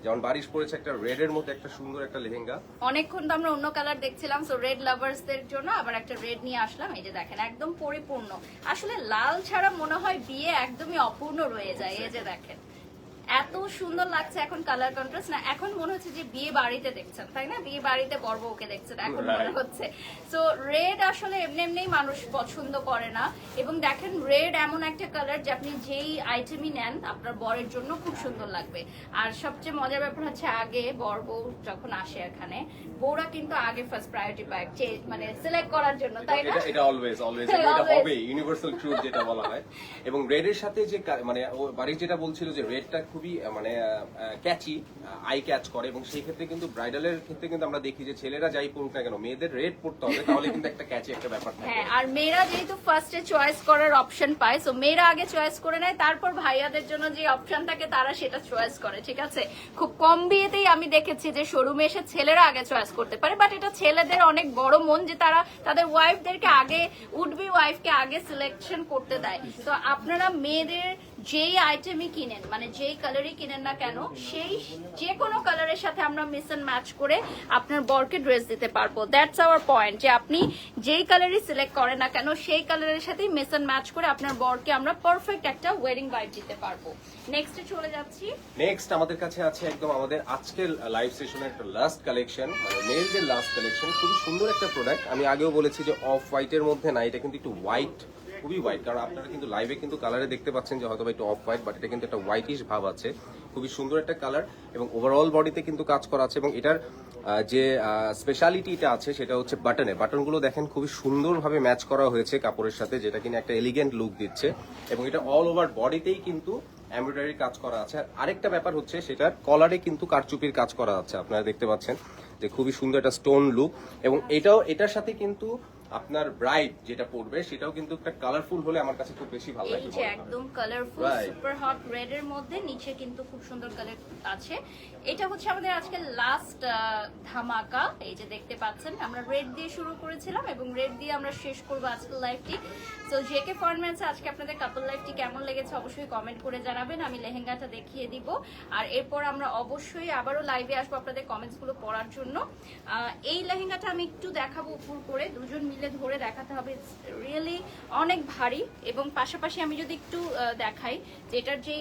যেমন বারিশ পড়েছে একটা রেড এর মধ্যে একটা সুন্দর একটা লেহেঙ্গা। অনেকক্ষণ তো আমরা অন্য কালার দেখছিলাম, সো রেড লাভার্সদের জন্য আবার একটা রেড নিয়ে আসলাম। এই যে দেখেন একদম পরিপূর্ণ, আসলে লাল ছাড়া মনে হয় বিয়ে একদমই অপূর্ণ রয়ে যায়। এই যে দেখেন এত সুন্দর লাগছে এখন কালার কন্ট্রাস্ট, না এখন মনে হচ্ছে যে বিয়ে বাড়িতে দেখছেন, তাই না? বিয়ে বাড়িতে বর বউকে দেখছেন এখন মনে হচ্ছে। সো রেড আসলে এমনি এমনি মানুষ পছন্দ করে না, এবং দেখেন রেড এমন একটা কালার যে আপনি যেই আইটেমই নেন আপনার বরের জন্য খুব সুন্দর লাগবে। আর সবচেয়ে মজার ব্যাপার হচ্ছে আগে বর বউ যখন আসে এখানে, বউরা কিন্তু আগে ফার্স্ট প্রায়োরিটি পায় মানে সিলেক্ট করার জন্য, তাই না? এটা অলওয়েজ এটা হবে ইউনিভার্সাল ট্রুথ যেটা বলা হয়। এবং রেড এর সাথে যে মানে বারিশ যেটা বলছিল যে রেডটা খুবই মানে ক্যাচি, আই ক্যাচ করে, এবং সেই ক্ষেত্রে কিন্তু ব্রাইডালের ক্ষেত্রে কিন্তু আমরা দেখি যে ছেলেরা যাই পড়ুক না কেন মেয়েদের রেড পড়তে হবে, তাহলে কিন্তু একটা ক্যাচি একটা ব্যাপার থাকে। হ্যাঁ, আর মেয়েরা যেহেতু ফার্স্টে চয়েস করার অপশন পায়, সো মেয়েরা আগে চয়েস করে নেয়, তারপর ভাইয়াদের জন্য যে অপশন থাকে তারা সেটা চয়েস করে, ঠিক আছে? খুব কম বিয়েতেই আমি দেখেছি যে শোরুমে এসে ছেলেরা আগে চয়েস করতে পারে, বাট এটা ছেলেদের অনেক বড় মন যে তারা তাদের ওয়াইফদেরকে আগে, উড বি ওয়াইফকে আগে সিলেকশন করতে দেয়। তো আপনারা মেয়েদের যেই আইটেমই কিনেন, মানে যেই কালারই কিনেন না কেন, সেই যে কোনো কালারের সাথে আমরা মিক্স এন্ড ম্যাচ করে আপনার বরকে ড্রেস দিতে পারবো। দ্যাটস আওয়ার পয়েন্ট, যে আপনি যেই কালারই সিলেক্ট করেন না কেন সেই কালারের সাথেই মিক্স এন্ড ম্যাচ করে আপনার বরকে আমরা পারফেক্ট একটা ওয়েডিং ভাইব দিতে পারবো। নেক্সটে চলে যাচ্ছি। নেক্সট আমাদের কাছে আছে একদম আমাদের আজকের লাইভ সেশনের একটা লাস্ট কালেকশন, মানে মেলদের লাস্ট কালেকশন, খুবই সুন্দর একটা প্রোডাক্ট। আমি আগেও বলেছি যে অফ হোয়াইটের মধ্যে না, এটা কিন্তু একটু হোয়াইট, খুবই হোয়াইট, কারণ আপনারা কিন্তু লাইভে কিন্তু কালারে দেখতে পাচ্ছেন যে হয়তো একটু অফ হোয়াইট, বাট এটা কিন্তু একটা হোয়াইটিশ ভাব আছে, খুবই সুন্দর একটা কালার। এবং ওভারঅল বডিতে কিন্তু কাজ করা আছে, এবং এটার যে স্পেশালিটিটা আছে সেটা হচ্ছে বাটনগুলো দেখেন খুবই সুন্দরভাবে ম্যাচ করা হয়েছে কাপড়ের সাথে, যেটা কিনা একটা এলিগেন্ট লুক দিচ্ছে। এবং এটা অল ওভার বডিতেই কিন্তু এমব্রয়ডারি কাজ করা আছে। আর আরেকটা ব্যাপার হচ্ছে সেটার কলারে কিন্তু কারচুপির কাজ করা আছে, আপনারা দেখতে পাচ্ছেন যে খুবই সুন্দর একটা স্টোন লুক। এবং এটার সাথে কিন্তু আপনার ব্রাইড যেটা পরবে সেটাও কিন্তু একটা কালারফুল হলে আমার কাছে খুব বেশি ভালো এই লাগে। যে একদম কালারফুল সুপার হট রেড এর মধ্যে নিচে কিন্তু খুব সুন্দর কালার আছে। এটা হচ্ছে আমাদের আজকে লাস্ট ধামাকা। এই যে দেখতে পাচ্ছেন আমরা রেড দিয়ে শুরু করেছিলাম এবং রেড দিয়ে আমরা শেষ করব আজকের লাইভটি। সো জেকে ফরম্যান্সে আজকে আপনাদের কাপল লাইভটি কেমন লেগেছে অবশ্যই কমেন্ট করে জানাবেন, আমি লেহেঙ্গাটা দেখিয়ে দিব। আর এরপর আমরা অবশ্যই আবারও লাইভে আসবো আপনাদের কমেন্টস গুলো পড়ার জন্য। এই লেহেঙ্গাটা আমি একটু দেখাবো উপর করে, দুজন মিলে ধরে দেখাতে হবে, রিয়েলি অনেক ভারী। এবং পাশাপাশি আমি যদি একটু দেখাই যে এটার যে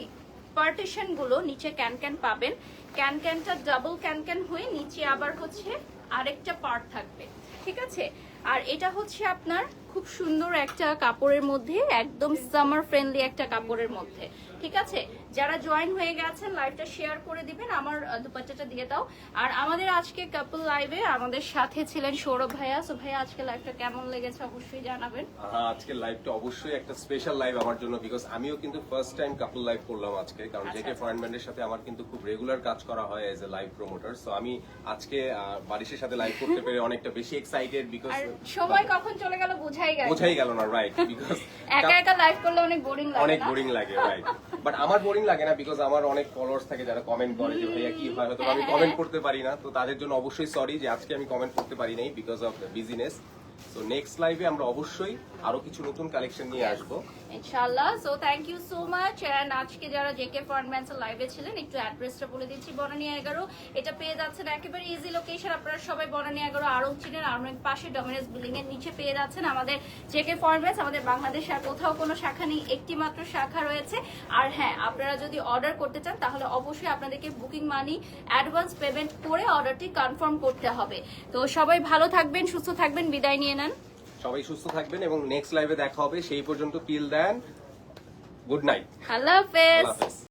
পার্টিশন গুলো নিচে ক্যান পাবেন, ক্যানটা ডাবল ক্যান হয়ে নিচে আবার হচ্ছে আরেকটা পার্ট থাকবে, ঠিক আছে? আর এটা হচ্ছে আপনার খুব সুন্দর একটা কাপড়ের মধ্যে, একদম সামার ফ্রেন্ডলি একটা কাপড়ের মধ্যে, ঠিক আছে? যারা জয়েন হয়ে গেছেন লাইভটা শেয়ার করে দিবেন, আমার দুপাট্টাটা দিয়ে দাও। আর আমাদের আজকে কাপল লাইভে আমাদের সাথে ছিলেন সৌরভ ভাইয়া। সো ভাইয়া আজকে লাইভটা কেমন লেগেছে অবশ্যই জানাবেন। আজকে লাইভটা অবশ্যই একটা স্পেশাল লাইভ আমার জন্য, বিকজ আমিও কিন্তু ফার্স্ট টাইম কাপল লাইভ করলাম আজকে, কারণ জেকে ফরেনম্যানের সাথে আমার কিন্তু খুব রেগুলার কাজ করা হয় as a live promoter. So আমি আজকে বারিশের সাথে লাইভ করতে পেরে অনেকটা বেশি এক্সাইটেড, বিকজ আর সময় কখন চলে গেল বোঝাই গেল না, রাইট? বিকজ একা একা লাইভ করলে অনেক বোরিং লাগে, অনেক বোরিং লাগে, রাইট? বাট আমার বোরিং লাগে না, বিকজ আমার অনেক ফলোয়ার্স থাকে যারা কমেন্ট করে যে ভাইয়া কি হয়, হয়তো আমি কমেন্ট করতে পারি না, তো তাদের জন্য অবশ্যই সরি যে আজকে আমি কমেন্ট করতে পারি নাই because of business. So next লাইভে আমরা অবশ্যই আরো কিছু নতুন কালেকশন নিয়ে আসবো ইনশাআল্লাহ। So thank you so much. And আজকে যারা জেকে ফরেনম্যান্স লাইভে ছিলেন একটু অ্যাড্রেসটা বলে দিচ্ছি। বনানী 11, এটা পেয়ে যাচ্ছেন একেবারে ইজি লোকেশন। আপনারা সবাই বনানী 11 আরং চিনেন, আরং পাশে ডমিনোস বিল্ডিং এর নিচে পেয়ে যাচ্ছেন আমাদের জেকে ফরেনম্যান্স। আমাদের বাংলাদেশে আর কোথাও কোনো শাখা নেই, একটি মাত্র শাখা রয়েছে। আর হ্যাঁ, আপনারা যদি অর্ডার করতে চান তাহলে অবশ্যই আপনাদেরকে বুকিং মানি অ্যাডভান্স পেমেন্ট করে অর্ডারটি কনফার্ম করতে হবে। তো সবাই ভালো থাকবেন, সুস্থ থাকবেন, বিদায় নিয়ে নেন। সবাই সুস্থ থাকবেন এবং নেক্সট লাইভে দেখা হবে। সেই পর্যন্ত টিল দেন, গুড নাইট, আল্লাহ হাফেজ। আল্লাহ হাফেজ।